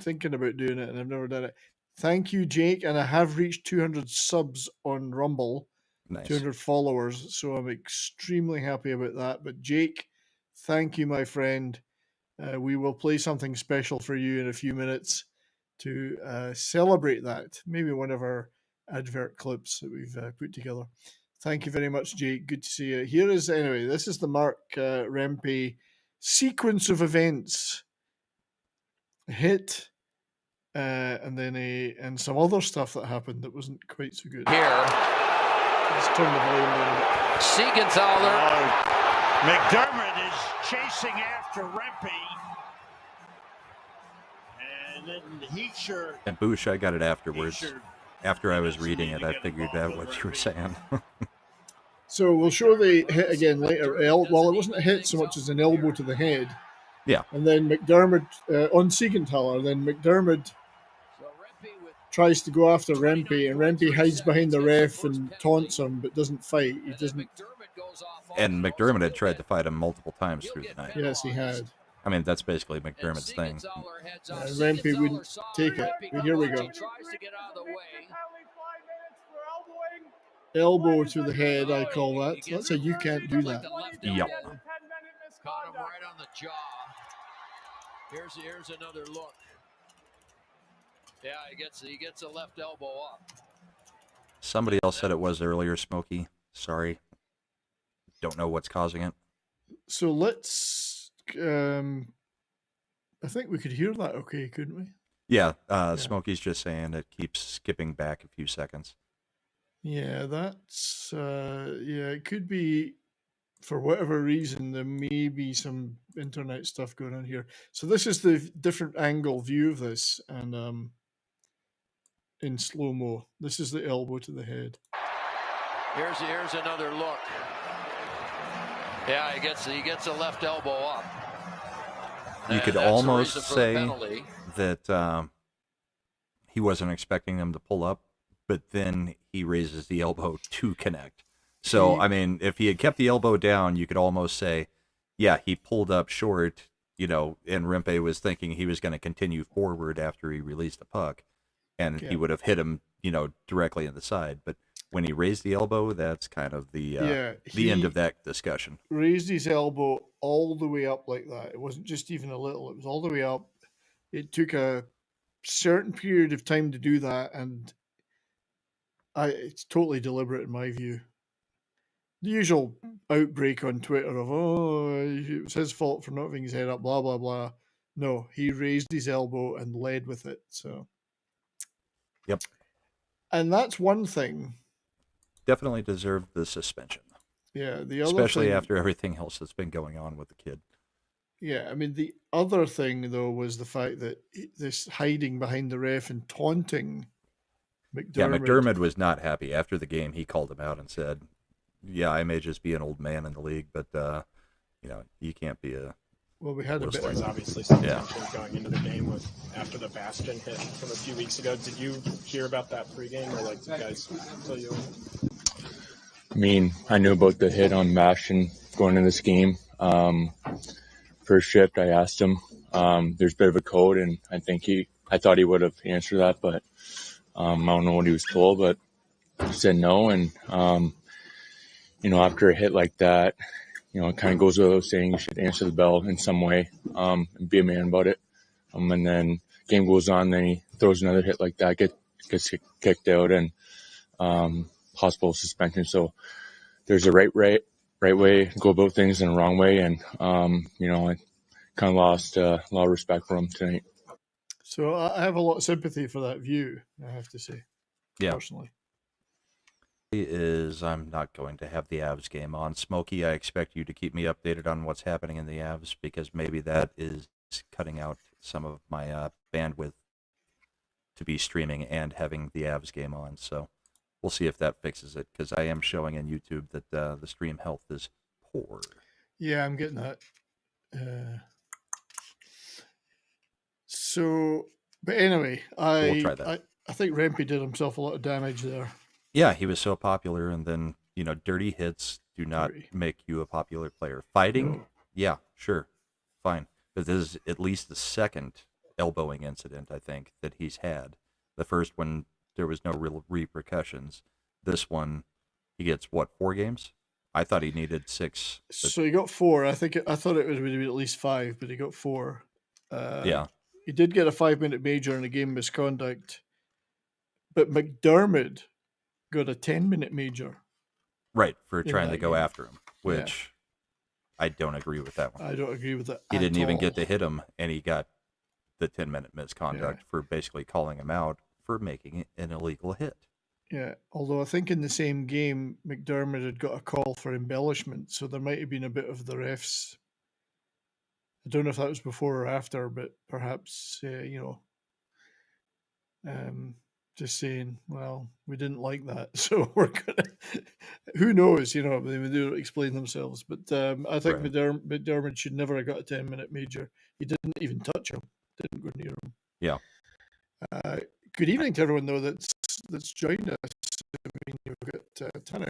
thinking about doing it and I've never done it. Thank you, Jake. And I have reached 200 subs on Rumble. Nice. 200 followers. So I'm extremely happy about that. But Jake, thank you, my friend. We will play something special for you in a few minutes to celebrate that. Maybe one of our advert clips that we've put together. Thank you very much, Jake. Good to see you. This is the Mark Rempe sequence of events. A hit, and then and some other stuff that happened that wasn't quite so good. Here. Let's turn the volume down. Siegenthaler. McDermott is chasing after Rempe. And then Heacher. And Boosh, I got it afterwards. After I was reading it, I figured out what you were saying. So we'll show the hit again later. Well, it wasn't a hit so much as an elbow to the head. Yeah. And then McDermott on Siegenthaler. Then McDermott tries to go after Rempe, and Rempe hides behind the ref and taunts him, but doesn't fight. He doesn't. And McDermott had tried to fight him multiple times through the night. Yes, he had. I mean, that's basically McDermott's thing. Rempe wouldn't take it. But here we go. Elbow to the head, I call that. That's a you can't do that. Yep. Caught him right on the jaw. Here's another look. Yeah, he gets a left elbow up. Somebody else said it was earlier, Smokey. Sorry. Don't know what's causing it. So let's. I think we could hear that okay, couldn't we? Yeah, Smokey's just saying it keeps skipping back a few seconds. Yeah, that's. Yeah, it could be. For whatever reason, there may be some internet stuff going on here. So this is the different angle view of this, and in slow mo. This is the elbow to the head. Here's another look. Yeah, he gets a left elbow up. You could almost say that he wasn't expecting them to pull up, but then he raises the elbow to connect. So, I mean, if he had kept the elbow down, you could almost say, yeah, he pulled up short, and Rempe was thinking he was going to continue forward after he released the puck, and he would have hit him, directly in the side. But when he raised the elbow, that's kind of the end of that discussion. Raised his elbow all the way up like that. It wasn't just even a little. It was all the way up. It took a certain period of time to do that, and it's totally deliberate in my view. The usual outbreak on Twitter of, it was his fault for not having his head up, blah, blah, blah. No, he raised his elbow and led with it. So, yep. And that's one thing. Definitely deserved the suspension. Yeah, the other especially thing, after everything else that's been going on with the kid. Yeah, I mean, the other thing, though, was the fact that this hiding behind the ref and taunting McDermott. Yeah, McDermott was not happy. After the game, he called him out and said, yeah, I may just be an old man in the league, but, you can't be a... Well, we had a bit of obviously some tension going into the game after the Bastion hit from a few weeks ago. Did you hear about that pregame, or did you guys tell you? I mean, I knew about the hit on Bastion going into this game. First shift, I asked him. There's a bit of a code, and I thought he would have answered that, but I don't know what he was told, but he said no. And after a hit like that, it kind of goes without saying you should answer the bell in some way, and be a man about it. And then game goes on, then he throws another hit like that, gets kicked out, and possible suspension. So there's a right way to go about things and a wrong way, and I kind of lost a lot of respect for him tonight. So I have a lot of sympathy for that view, I have to say, personally. I'm not going to have the Avs game on. Smokey, I expect you to keep me updated on what's happening in the Avs, because maybe that is cutting out some of my bandwidth to be streaming and having the Avs game on. So we'll see if that fixes it, because I am showing on YouTube that the stream health is poor. Yeah, I'm getting that. But anyway, we'll try that. I think Rempe did himself a lot of damage there. Yeah, he was so popular, and then, dirty hits do not make you a popular player. Fighting, yeah, sure, fine. But this is at least the second elbowing incident, I think, that he's had. The first one, there was no real repercussions. This one, he gets, 4 games? I thought he needed 6. So he got 4. I thought it would be at least 5, but he got 4. Yeah. He did get a 5-minute major in a game misconduct, but McDermott got a 10-minute major. Right, for trying to go after him, which I don't agree with that one. I don't agree with that. He didn't even get to hit him, and he got the 10-minute misconduct for basically calling him out for making an illegal hit. Yeah, although I think in the same game, McDermott had got a call for embellishment, so there might have been a bit of the refs. I don't know if that was before or after, but perhaps, just saying, well, we didn't like that, so we're going to, who knows, they do explain themselves. But I think McDermott should never have got a 10-minute major. He didn't even touch him, didn't go near him. Yeah. Good evening to everyone, though, that's joined us. I mean, you've got a ton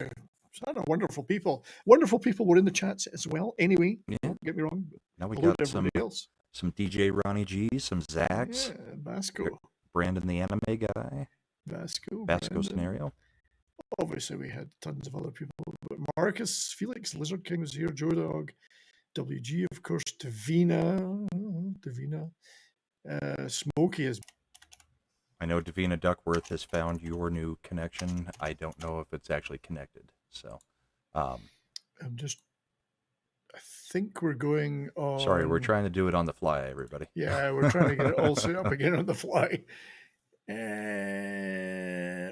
of wonderful people. Wonderful people were in the chats as well. Anyway, don't get me wrong. Now we got some DJ Ronnie G, some Zax. Yeah, Basco. Brandon the anime guy. Basco scenario. Obviously, we had tons of other people. But Marcus, Felix, Lizard King was here, Joe Dog, WG, of course, Davina. Smokey is I know Davina Duckworth has found your new connection. I don't know if it's actually connected. So, I think we're going on. Sorry, we're trying to do it on the fly, everybody. Yeah, we're trying to get it all set up again on the fly.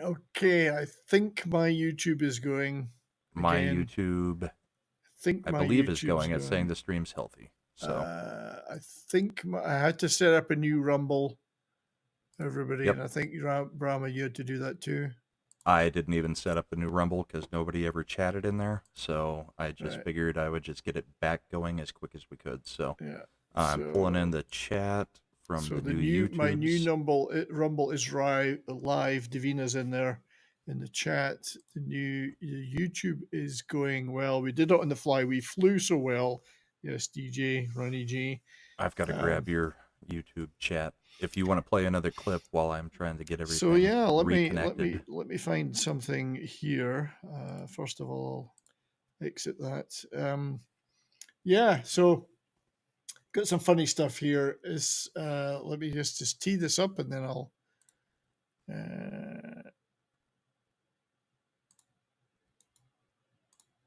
Okay, I think my YouTube is going. My YouTube, I believe, is going. It's saying the stream's healthy. So I think I had to set up a new Rumble, everybody, Yep. and I think Brahma, you had to do that too. I didn't even set up the new Rumble because nobody ever chatted in there. So I just figured I would just get it back going as quick as we could. So yeah, I'm pulling in the chat from the new YouTube. My new Rumble is live. Davina's in there in the chat. The new YouTube is going well. We did it on the fly. We flew so well. Yes, DJ Ronnie G. I've got to grab your YouTube chat if you want to play another clip while I'm trying to get everything. So yeah, let reconnected. me find something here. First of all, I'll exit that. Yeah, so got some funny stuff here. Let me just tee this up and then I'll.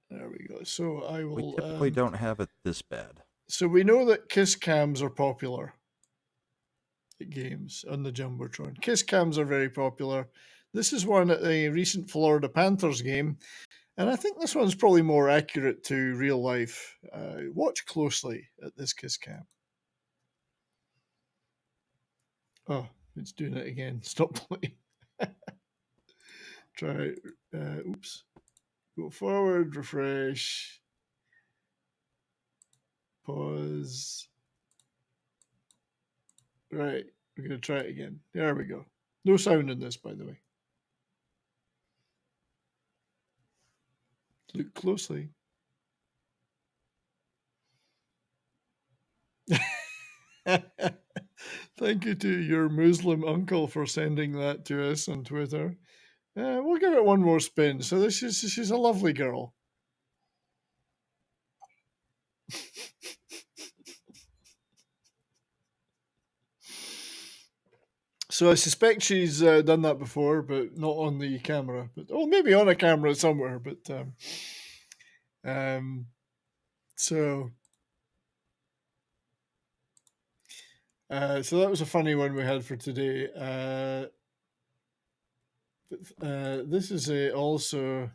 There we go. So I will. We typically don't have it this bad. So we know that kiss cams are popular at games on the Jumbotron. Kiss cams are very popular. This is one at a recent Florida Panthers game, and I think this one's probably more accurate to real life. Watch closely at this kiss cam. Oh, it's doing it again. Stop playing. Try. Oops. Go forward. Refresh. Pause. Right. We're going to try it again. There we go. No sound in this, by the way. Look closely. Thank you to your Muslim uncle for sending that to us on Twitter. We'll give it one more spin. So she's a lovely girl. So I suspect she's done that before, but not on the camera. But maybe on a camera somewhere. But so that was a funny one we had for today. This is also,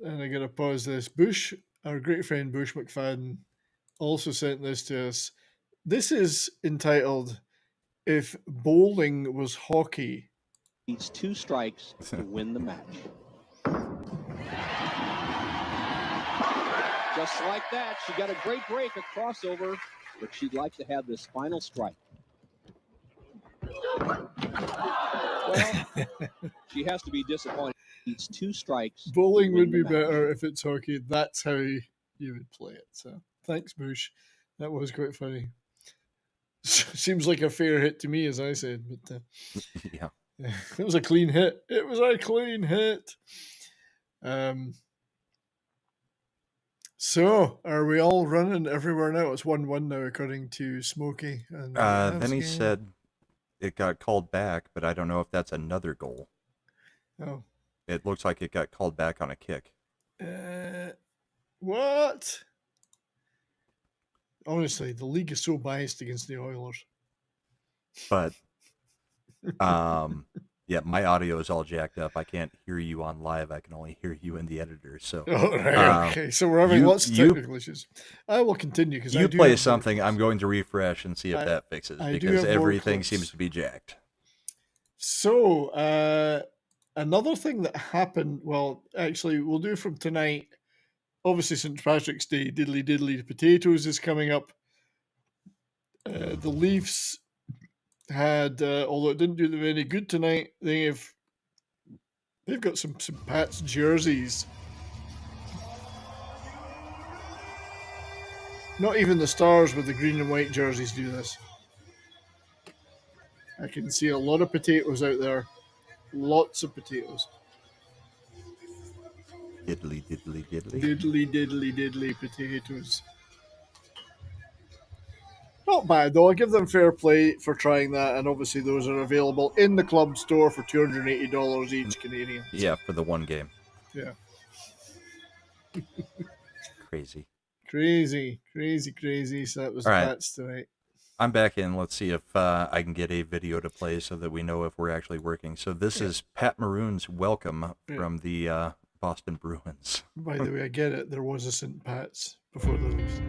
and I gotta pause this. Bush, our great friend Bush McFadden, also sent this to us. This is entitled "If Bowling Was Hockey." Needs 2 strikes to win the match. Just like that, she got a great break, a crossover, but she'd like to have this final strike. Well, she has to be disappointed. Needs 2 strikes. Bowling would be better if it's hockey. That's how you would play it. So thanks, Bush. That was quite funny. Seems like a fair hit to me, as I said. But yeah, it was a clean hit. It was a clean hit. So, are we all running everywhere now? It's 1-1 now, according to Smokey. And then he said it got called back, but I don't know if that's another goal. Oh. It looks like it got called back on a kick. What? Honestly, the league is so biased against the Oilers. But, yeah, my audio is all jacked up. I can't hear you on live. I can only hear you in the editor. So, okay. So we're having lots of technical issues. I will continue because you play something. I'm going to refresh and see if that fixes because everything seems to be jacked. So, another thing that happened. Well, actually, we'll do from tonight. Obviously, St. Patrick's Day, diddly diddly potatoes is coming up. The Leafs had, although it didn't do them any good tonight, they've got some Pats jerseys. Not even the Stars with the green and white jerseys do this. I can see a lot of potatoes out there. Lots of potatoes. Diddly diddly diddly. Diddly diddly diddly potatoes. Not bad, though. I give them fair play for trying that, and obviously those are available in the club store for $280 each Canadian. Yeah, for the one game. Yeah. Crazy. Crazy. So that was All right. Pats tonight. I'm back in. Let's see if I can get a video to play so that we know if we're actually working. So this is Pat Maroon's welcome from the Boston Bruins. By the way, I get it. There was a St. Pat's before the news.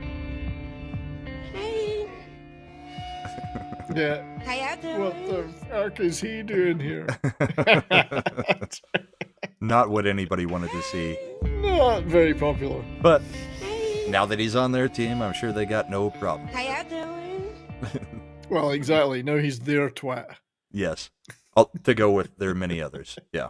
Hey. Yeah. How y'all doing? What the fuck is he doing here? Not what anybody wanted to see. Not very popular. But now that he's on their team, I'm sure they got no problem. How y'all doing? Well, exactly. Now he's their twat. Yes. To go with their many others. Yeah.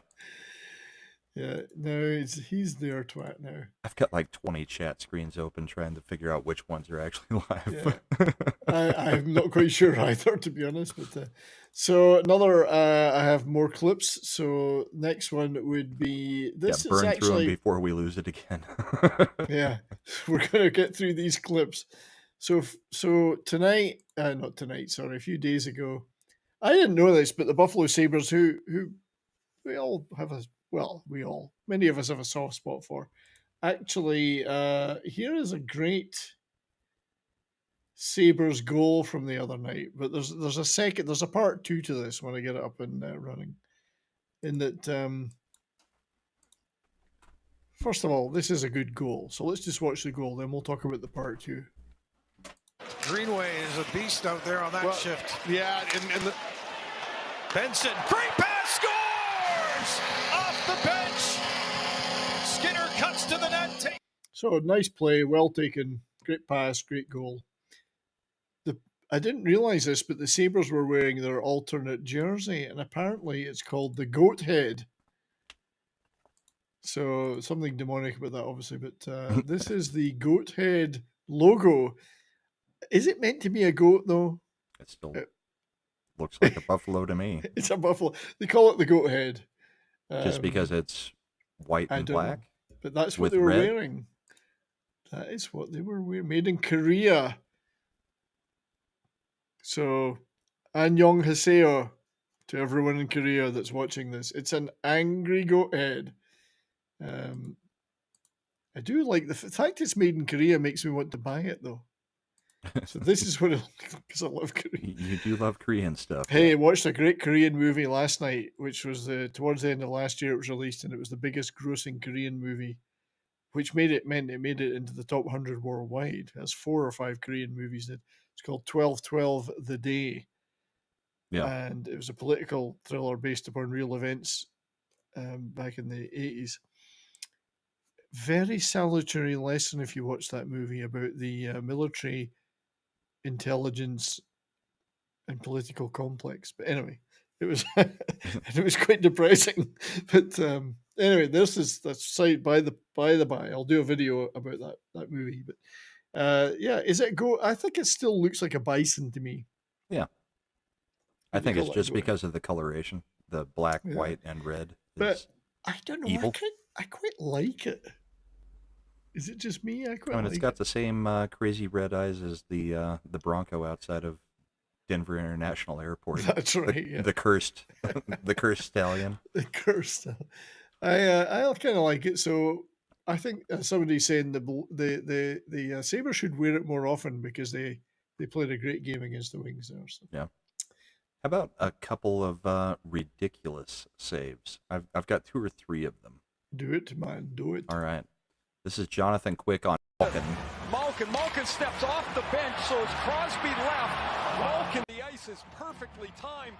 Yeah, no, he's their twat now. I've got like 20 chat screens open trying to figure out which ones are actually live. Yeah. I'm not quite sure either, to be honest. But so another, I have more clips. So next one would be this. Burn is actually, through them before we lose it again. Yeah, we're gonna get through these clips. So tonight, not tonight. Sorry, a few days ago, I didn't know this, but the Buffalo Sabres, who we all have many of us have a soft spot for. Actually, here is a great Sabres goal from the other night. But there's a part 2 to this when I get it up and running. In that, first of all, this is a good goal. So let's just watch the goal, then we'll talk about the part 2. Greenway is a beast out there on that shift. Yeah, and the Benson, great pass, scores off the bench. Skinner cuts to the net. So nice play, well taken, great pass, great goal. I didn't realize this, but the Sabres were wearing their alternate jersey, and apparently it's called the Goat Head. So something demonic about that, obviously. But this is the Goat Head logo. Is it meant to be a goat, though? It still looks like a buffalo to me. It's a buffalo. They call it the Goat Head. Just because it's white and black? Know. But that's what they were wearing. That is what they were wearing. Made in Korea. So, Annyeong Haseyo to everyone in Korea that's watching this. It's an angry goat head. I do like the fact it's made in Korea makes me want to buy it, though. So this is what it looks like, because I love Korea. You do love Korean stuff. Hey, I watched a great Korean movie last night, which was towards the end of last year it was released, and it was the biggest grossing Korean movie, which made it into the top 100 worldwide. It has 4 or 5 Korean movies. It's called 12/12 The Day. Yeah. And it was a political thriller based upon real events back in the 80s. Very salutary lesson if you watch that movie about the military intelligence and political complex. But anyway, it was quite depressing. But anyway, that's side by the by. I'll do a video about that movie. But yeah, is it goat? I think it still looks like a bison to me. Yeah. I think it's just because of the coloration, the black, white, and red. But I don't know. Evil. I quite like it. Is it just me? It's got the same crazy red eyes as the Bronco outside of Denver International Airport. That's right. The cursed, the cursed stallion. The cursed. I kind of like it. So I think somebody's saying the Sabres should wear it more often because they played a great game against the Wings there. So. Yeah. How about a couple of ridiculous saves? I've got 2 or 3 of them. Do it, man. Do it. All right. This is Jonathan Quick on Malkin. Malkin steps off the bench, so it's Crosby left. Malkin, the ice is perfectly timed.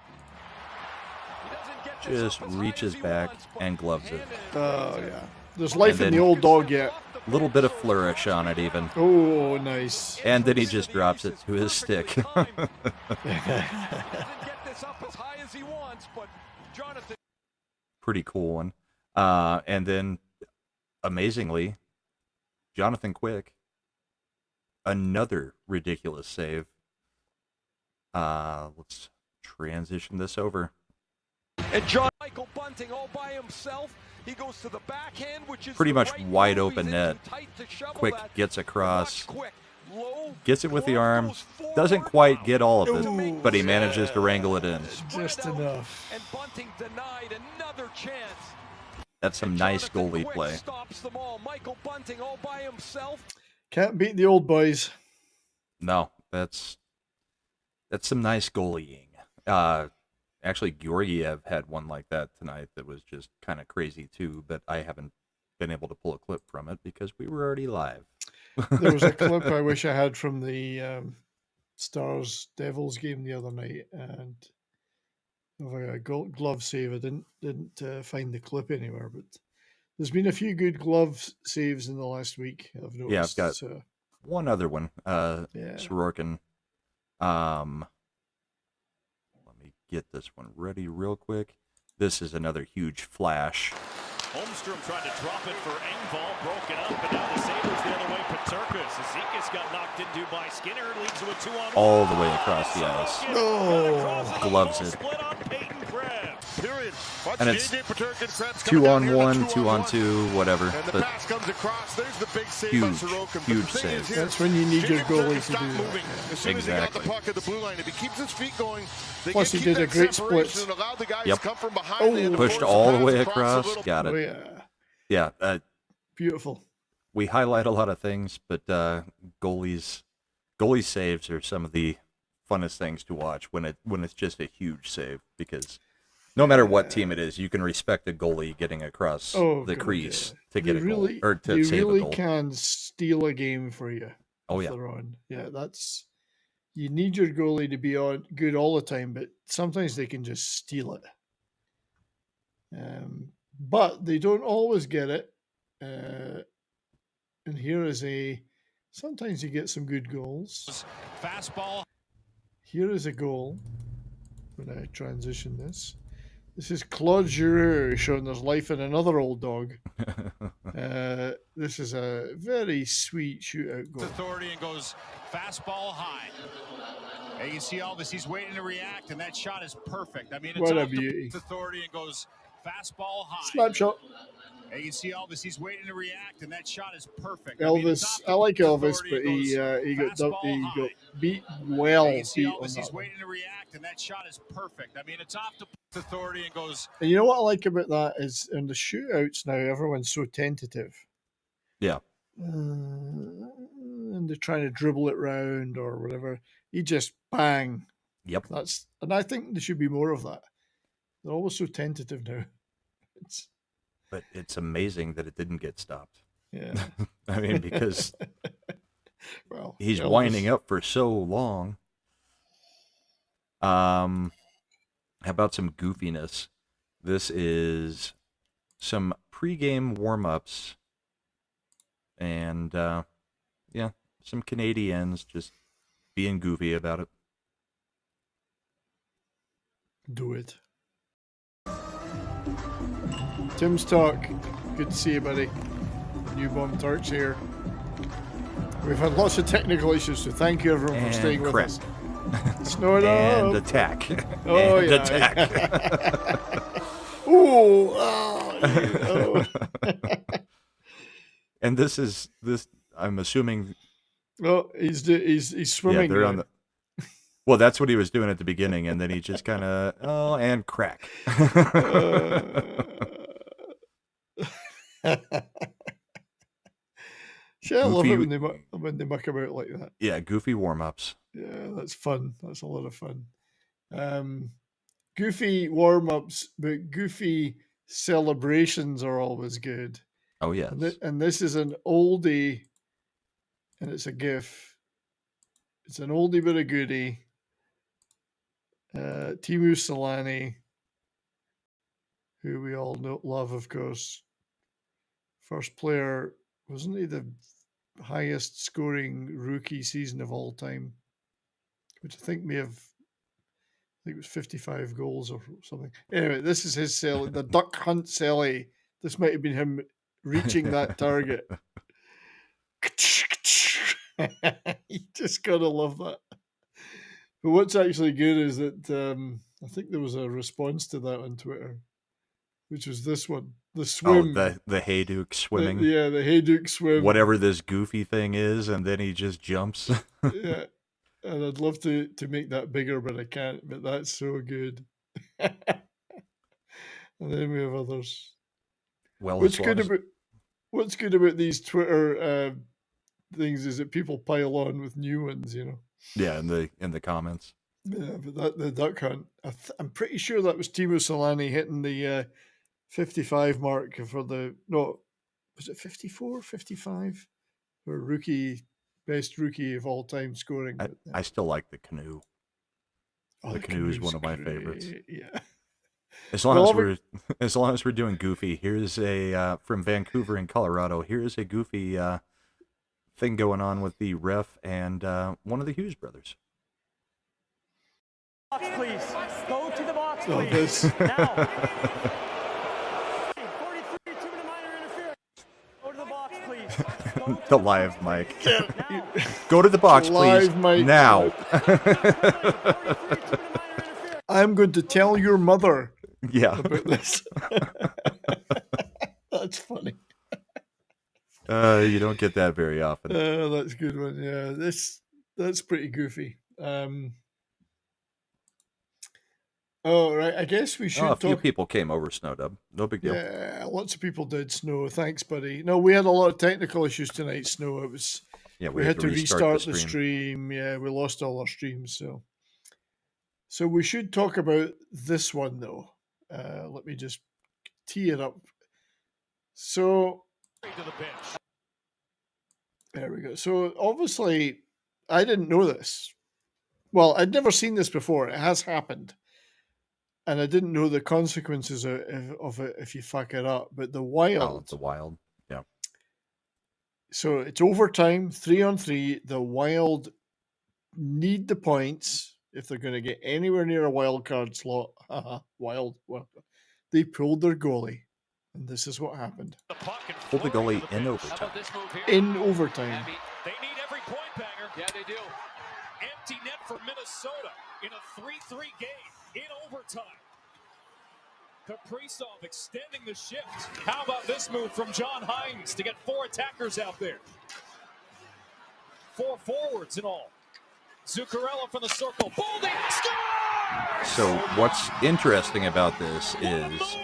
He doesn't get this Just reaches back and gloves it. Oh, yeah. There's life in the old dog yet. A little bit of flourish on it even. Oh, nice. And then he just drops it to his stick. Pretty cool one. And then, amazingly, Jonathan Quick, another ridiculous save. Let's transition this over. And John Michael Bunting all by himself. He goes to the backhand, which is pretty much wide open net. Quick gets across, Gets it with the arm. Doesn't quite get all of it, but he manages to wrangle it in. Just enough. And Bunting denied another chance. That's some nice goalie play. Stops them all. Michael Bunting all by himself. Can't beat the old boys. No, that's some nice goalieing. Actually, Georgiev had one like that tonight that was just kind of crazy too, but I haven't been able to pull a clip from it because we were already live. There was a clip I wish I had from the Stars Devils game the other night, and of a glove save. I didn't find the clip anywhere, but there's been a few good glove saves in the last week, I've noticed. Yeah, I've got one other one. Sorokin. Let me get this one ready real quick. This is another huge flash. Holmstrom tried to drop it for Engvall, broken up, and now the Sabres the other way. Paterka. Zizekas got knocked into by Skinner, leads to a 2-on-1. All the way across the ice. Gloves it. And it's 2-on-1, 2-on-2, whatever. But huge save. That's when you need your goalie to do that. Yeah. Exactly. Plus he did a great split. Yep. Pushed all the way across. Got it. Oh, yeah. Yeah. Beautiful. We highlight a lot of things, but goalie saves are some of the funnest things to watch when it's just a huge save, because no matter what team it is, you can respect a goalie getting across the crease to get a goal or to save a goal. They really can steal a game for you. Oh yeah. They're on. Yeah, you need your goalie to be on good all the time, but sometimes they can just steal it. But they don't always get it. And here is sometimes you get some good goals. Fastball. Here is a goal. When I transition this. This is Claude Giroux showing there's life in another old dog. This is a very sweet shootout goal. Authority and goes fastball high. And you can see Elvis, he's waiting to react, and that shot is perfect. I mean, it's what a off beauty. The authority and goes fastball high. Slap shot. And you can see Elvis, he's waiting to react, and that shot is perfect. Elvis, I like Elvis, but he got beat well. And you can see beat Elvis, on he's that waiting to react, and that shot is perfect. I mean, it's off the authority and goes. And you know what I like about that is in the shootouts now, everyone's so tentative. Yeah. And they're trying to dribble it round or whatever. He just bang. Yep. And I think there should be more of that. They're always so tentative now. But it's amazing that it didn't get stopped. Yeah. I mean, because well, he's winding up for so long. How about some goofiness? This is some pregame warm-ups. And, some Canadians just being goofy about it. Do it. Tim's Talk. Good to see you, buddy. New Bomb Turks here. We've had lots of technical issues, so thank you everyone for staying with us. Snort and up. Attack. Oh, and yeah. Attack. Oh. And this, I'm assuming. Oh, he's swimming. Yeah, they're on the. Well, that's what he was doing at the beginning, and then he just kind of and crack. See, I love it when they muck about like that. Yeah, goofy warm-ups. Yeah, that's fun. That's a lot of fun. Goofy warm-ups, but goofy celebrations are always good. Oh, yes. And this is an oldie, and it's a GIF. It's an oldie but a goodie. Teemu Selanne, who we all love, of course. First player, wasn't he the highest scoring rookie season of all time? Which I think it was 55 goals or something. Anyway, this is his celly, the Duck Hunt celly. This might have been him reaching that target. You just gotta love that. But what's actually good is that I think there was a response to that on Twitter, which was this one. the swim. The Hayduke swimming. The Hayduke swim. Whatever this goofy thing is, and then he just jumps. Yeah. And I'd love to make that bigger, but I can't. But that's so good. And then we have others. Well, what's good about these Twitter things is that people pile on with new ones, you know. Yeah, in the comments. Yeah, but the duck hunt. I'm pretty sure that was Timo Solani hitting the 55 mark for was it 54, 55 for best rookie of all time scoring. I still like the canoe. The canoe is one of my favorites. Yeah. As long as we're doing goofy, here's a from Vancouver in Colorado. Here's a goofy thing going on with the ref and one of the Hughes brothers. Box, please. Go to the box, Oh, please. this. Now. 43, 2 minute minor interference. Go to the box, please. The live mic. Go to the box, please. Mic. Now. I'm going to tell your mother. Yeah. About this. That's funny. You don't get that very often. That's a good one. Yeah, that's pretty goofy. Oh, right. I guess we should a few talk. people came over Snowdub. No big deal. Yeah, lots of people did. Snow. Thanks, buddy. No, we had a lot of technical issues tonight. Snow. It was. Yeah, we had to restart the stream. Yeah, we lost all our streams. So we should talk about this one though. Let me just tee it up. So there we go. So obviously, I didn't know this. Well, I'd never seen this before. It has happened. And I didn't know the consequences of it if you fuck it up. But the Wild. Oh, the Wild. Yeah. So it's overtime, 3-on-3. The Wild need the points if they're going to get anywhere near a wild card slot. Wild. They pulled their goalie. And this is what happened. Pulled the goalie in overtime. In overtime. They need every point banger. Yeah, they do. Empty net for Minnesota in a 3-3 game in overtime. Kaprizov extending the shift. How about this move from John Hines to get 4 attackers out there? 4 forwards in all. Zuccarello from the circle. Boulding scores! So what's interesting about this is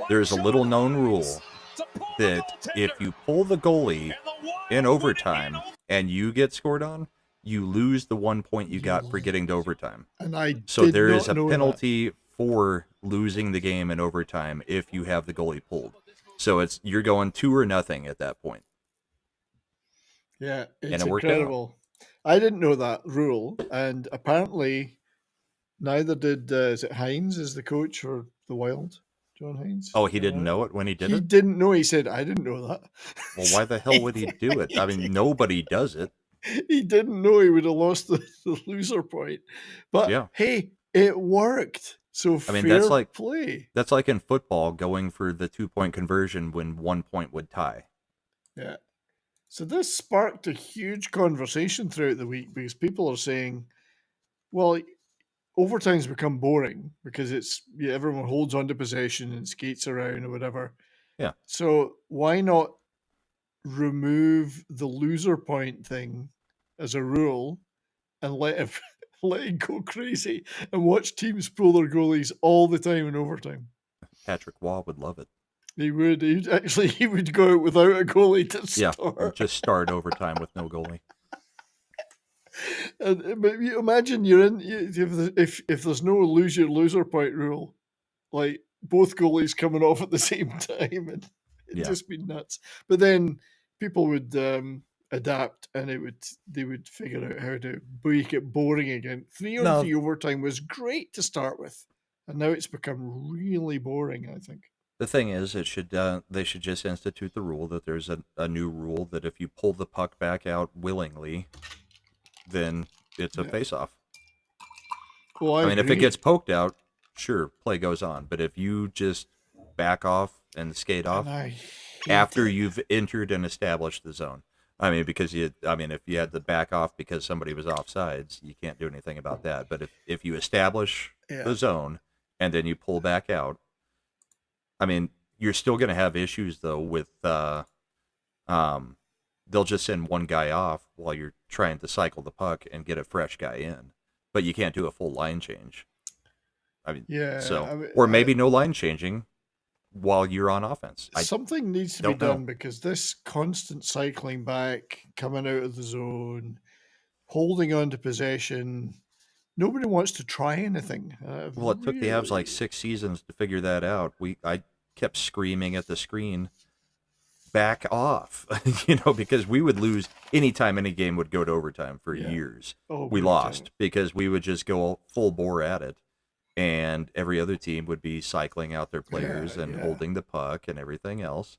there's a little known rule that if you pull the goalie in overtime and you get scored on, you lose the 1 point you got for getting to overtime. And so there is a penalty for losing the game in overtime if you have the goalie pulled. So you're going 2-0 at that point. Yeah, it's and it worked incredible. I didn't know that rule, and apparently neither did is it Hines is the coach for the Wild, John Hines. Oh, he didn't know it when he did it? He didn't know. He said, "I didn't know that." Well, why the hell would he do it? I mean, nobody does it. He didn't know he would have lost the loser point. But yeah. Hey, it worked. So I mean, fair play. That's like in football going for the 2-point conversion when 1 point would tie. Yeah. So this sparked a huge conversation throughout the week because people are saying, well, overtime's become boring because everyone holds on to possession and skates around or whatever. Yeah. So why not remove the loser point thing as a rule and let it go crazy and watch teams pull their goalies all the time in overtime? Patrick Waugh would love it. He would. He would go out without a goalie to start. Yeah, just start overtime with no goalie. But you imagine you're in if there's no loser point rule, like both goalies coming off at the same time, and it'd just be nuts. But then people would adapt, and they would figure out how to make it boring again. 3-on-3 overtime was great to start with, and now it's become really boring, I think. The thing is, they should just institute the rule that there's a new rule that if you pull the puck back out willingly, then it's a face-off. Well, I mean, if it gets poked out, sure, play goes on. But if you just back off and skate off after you've entered and established the zone, I mean, because if you had to back off because somebody was offsides, you can't do anything about that. But if you establish the zone and then you pull back out, I mean, you're still going to have issues though with they'll just send one guy off while you're trying to cycle the puck and get a fresh guy in, but you can't do a full line change. I mean, or maybe no line changing while you're on offense. Something needs to be done because this constant cycling back, coming out of the zone, holding on to possession, nobody wants to try anything. Well, it took the Avs like 6 seasons to figure that out. I kept screaming at the screen, back off, because we would lose anytime any game would go to overtime for years. We lost because we would just go full bore at it, and every other team would be cycling out their players and holding the puck and everything else.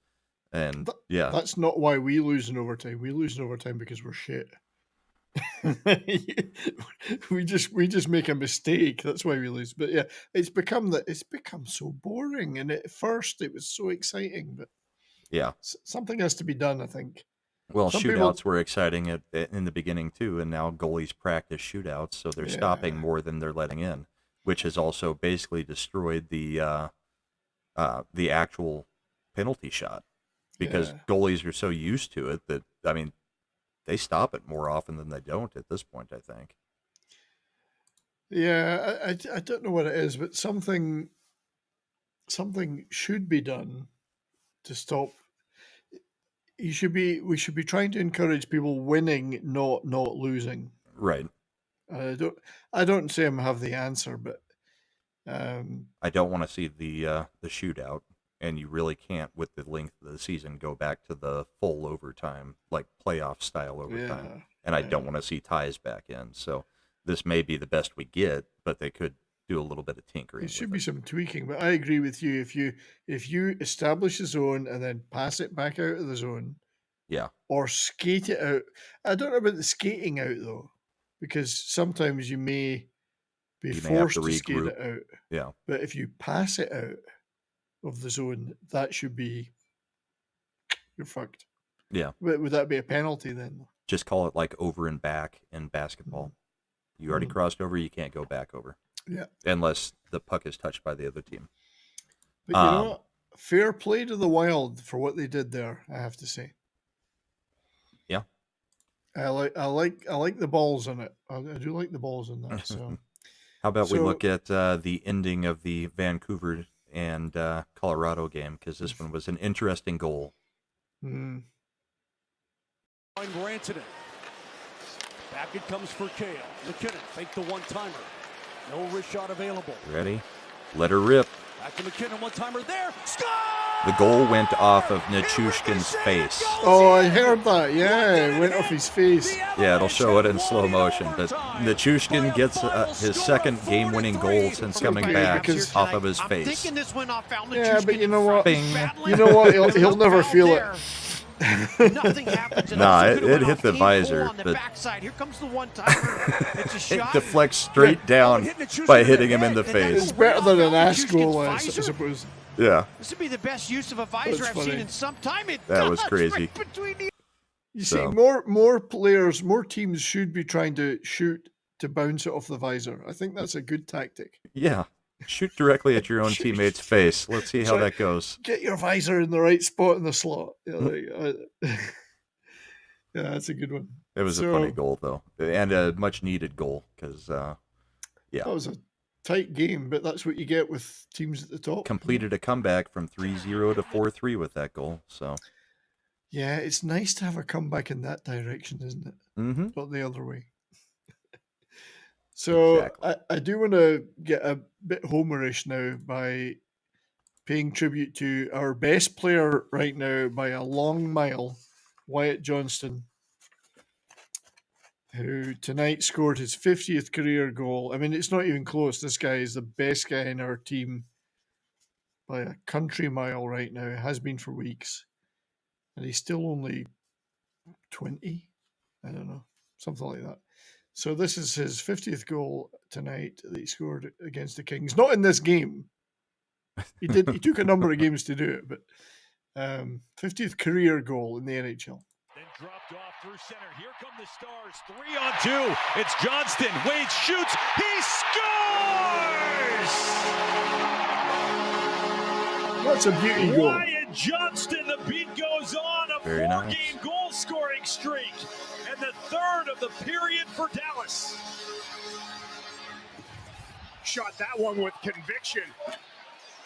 And that's not why we lose in overtime. We lose in overtime because we're shit. we just make a mistake. That's why we lose. But yeah, it's become so boring. And at first it was so exciting, but something has to be done, I think. Well, shootouts were exciting in the beginning too, and now goalies practice shootouts, so they're stopping more than they're letting in, which has also basically destroyed the actual penalty shot, because goalies are so used to it that, I mean, they stop it more often than they don't at this point, I think. Yeah, I don't know what it is, but something should be done to stop. We should be trying to encourage people winning, not losing. Right. I don't say I have the answer, but I don't want to see the shootout, and you really can't, with the length of the season, go back to the full overtime, like playoff style overtime. And I don't want to see ties back in. So this may be the best we get, but they could do a little bit of tinkering. It should be some tweaking, but I agree with you. If you establish a zone and then pass it back out of the zone, or skate it out. I don't know about the skating out though, because sometimes you may be forced to skate it out. Yeah, but if you pass it out of the zone, that should be, you're fucked. Yeah, would that be a penalty then? Just call it like over and back in basketball. You already crossed over, you can't go back over. Yeah. Unless the puck is touched by the other team. But you know what? Fair play to the Wild for what they did there, I have to say. Yeah. I like the balls in it. I do like the balls in that. So how about we look at the ending of the Vancouver and Colorado game, because this one was an interesting goal. Granted it. Back it comes for Kale. McKinnon fake the one-timer. No wrist shot available. Ready? Let her rip. Back to McKinnon, one-timer there. Score! The goal went off of Nichushkin's face. Oh, I heard that. Yeah, it went off his face. Yeah, it'll show it in slow motion. But Nichushkin gets his second game-winning goal since coming back off of his face. Yeah, but you know what? He'll never feel it. Nothing happens. It hit the visor, but here comes the one-timer. It's a shot. It deflects straight down by hitting him in the face. It's better than an ass goal, I suppose. Yeah. This would be the best use of a visor I've seen in some time. That was crazy. You see, more players, more teams should be trying to shoot to bounce it off the visor. I think that's a good tactic. Yeah. Shoot directly at your own teammate's face. Let's see how that goes. Get your visor in the right spot in the slot. Yeah, that's a good one. It was a funny goal, though, and a much-needed goal, because, that was a tight game, but that's what you get with teams at the top. Completed a comeback from 3-0 to 4-3 with that goal, so. Yeah, it's nice to have a comeback in that direction, isn't it? Mm-hmm. Not the other way. So exactly. I do want to get a bit homerish now by paying tribute to our best player right now by a long mile, Wyatt Johnston, who tonight scored his 50th career goal. I mean, it's not even close. This guy is the best guy in our team by a country mile right now. It has been for weeks. And he's still only 20. I don't know. Something like that. So this is his 50th goal tonight that he scored against the Kings. Not in this game. He took a number of games to do it, but 50th career goal in the NHL. Then dropped off through center. Here come the Stars. 3-on-2. It's Johnston. Wade shoots. He scores! That's a beauty goal. Wyatt Johnston, the beat goes on. A Very nice. 4-game goal scoring streak. And the third of the period for Dallas. Shot that one with conviction.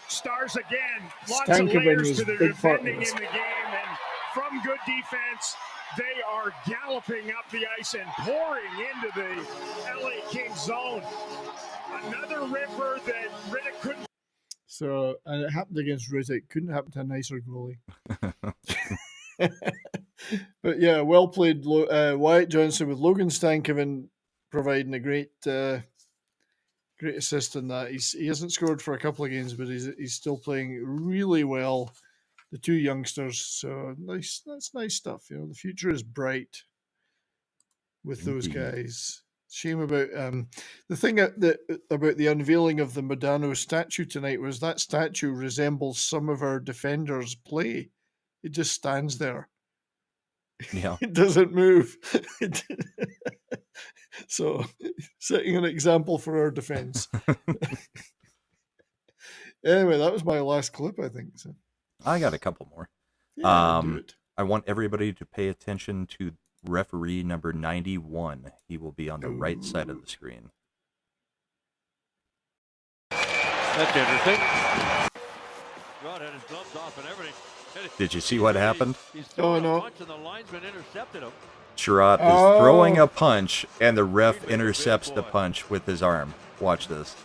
Stars again. Lots Stankoven of layers was to the big part of defending this. in the game. And from good defense, they are galloping up the ice and pouring into the LA Kings zone. Another ripper that Riddick couldn't. So, and it happened against Riddick. Couldn't happen to a nicer goalie. But yeah, well played, Wyatt Johnson, with Logan Stankoven providing a great assist in that. He hasn't scored for a couple of games, but he's still playing really well. The two youngsters, so nice. That's nice stuff. You know, the future is bright with those guys. Shame about the thing about the unveiling of the Modano statue tonight was that statue resembles some of our defenders' play. It just stands there. Yeah. It doesn't move. So, setting an example for our defense. Anyway, that was my last clip, I think. So. I got a couple more. Yeah, do it. I want everybody to pay attention to referee number 91. He will be on the right side of the screen. That's interesting. Rod had his gloves off and everything. Did you see what happened? Oh, no. And the linesman intercepted him. Sherrod is throwing a punch, and the ref intercepts the punch with his arm. Watch this.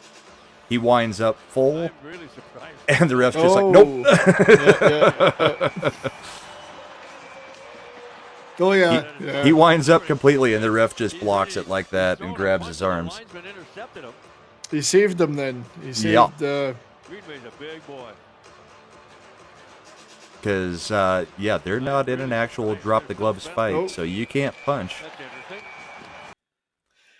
He winds up full, Really surprised. and the ref's just like, nope. Oh, yeah. He winds up completely, and the ref just blocks it like that and grabs his arms. He saved him then. He saved Greenway's a big boy. Because, they're not in an actual drop-the-gloves fight, so you can't punch.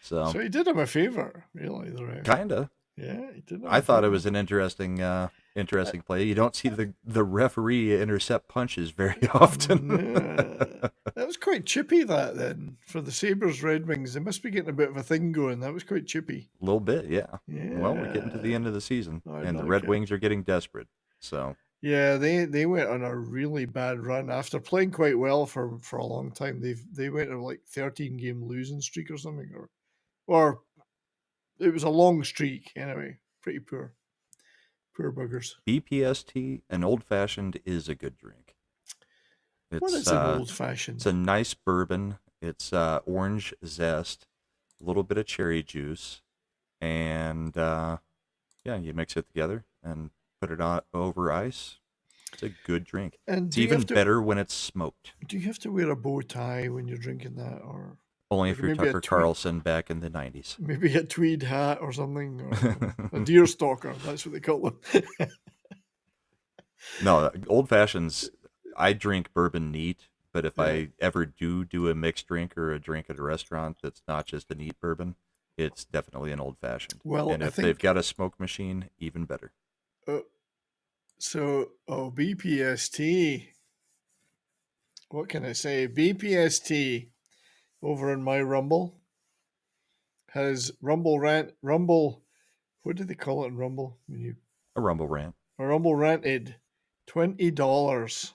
So he did him a favor, really. The ref. Kinda. Yeah, he did. I thought it was an interesting play. You don't see the referee intercept punches very often. Yeah. That was quite chippy, that, then, for the Sabres Red Wings. They must be getting a bit of a thing going. That was quite chippy. A little bit, yeah. Well, we're getting to the end of the season, and the Red Wings are getting desperate. So yeah, they went on a really bad run after playing quite well for a long time. They went on like 13-game losing streak or something, or it was a long streak anyway. Pretty poor buggers. BPST, an old-fashioned, is a good drink. What is an old-fashioned? It's a nice bourbon. It's orange zest, a little bit of cherry juice, and you mix it together and put it on over ice. It's a good drink. And it's even better when it's smoked. Do you have to wear a bow tie when you're drinking that, or only if you're Tucker Carlson back in the 90s? Maybe a tweed hat or something, or a deer stalker. That's what they call them. No, old fashions. I drink bourbon neat, but if I ever do a mixed drink or a drink at a restaurant that's not just a neat bourbon, it's definitely an old fashioned. Well, and if they've got a smoke machine, even better. BPST. What can I say? BPST over in my Rumble has Rumble. What do they call it in Rumble? A Rumble rant. A Rumble ranted $20.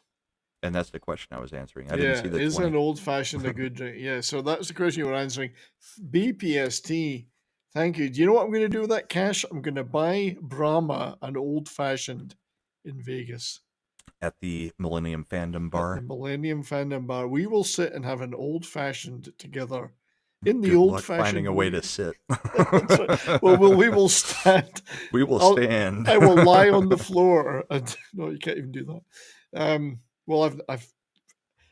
And that's the question I was answering. I didn't see the 20. Is an old fashioned a good drink? Yeah, so that's the question you were answering. BPST. Thank you. Do you know what I'm going to do with that cash? I'm going to buy Brahma an old fashioned in Vegas. At the Millennium Fandom Bar. At the Millennium Fandom Bar. We will sit and have an old fashioned together. In the old fashioned. Finding a way to sit. Well, we will stand. We will stand. I will lie on the floor. And, no, you can't even do that. Well,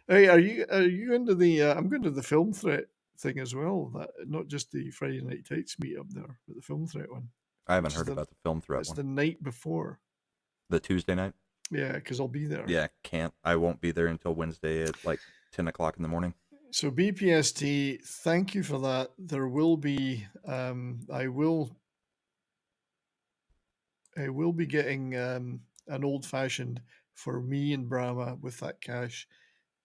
Hey, are you into the? I'm going to the Film Threat thing as well. That not just the Friday Night Tights meet up there, but the Film Threat one. I haven't heard about the Film Threat one. It's the night before. The Tuesday night. Yeah, because I'll be there. Yeah, I won't be there until Wednesday at like 10 o'clock in the morning. So BPST, thank you for that. There will be. I will be getting an old fashioned for me and Brahma with that cash.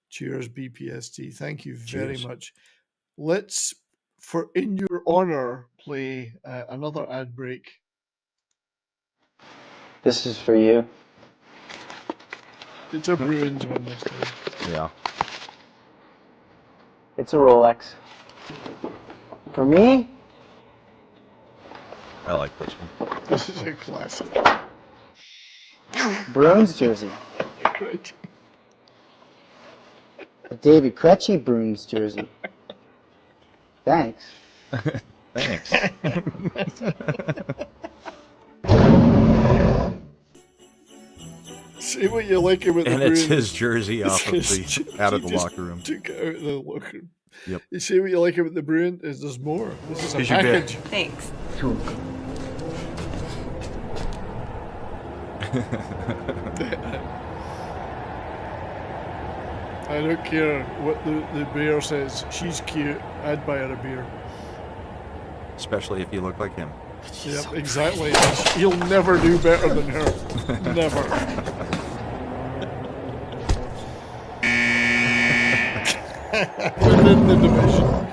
Cheers, BPST. Thank you very much. Let's, in your honor, play another ad break. This is for you. It's a Bruins one this time. Yeah. It's a Rolex. For me? I like this one. This is a classic. Bruins jersey. Right. A David Krejci Bruins jersey. Thanks. Thanks. See what you like about the And Bruins. it's his jersey off of out of the Just locker room. Took it out of the locker room. Yep. You see what you like about the Bruins is there's more. This is a Here's your beer. package. Thanks. I don't care what the bear says. She's cute. I'd buy her a beer. Especially if you look like him. Yep, exactly. He'll never do better than her. Never. Within the division.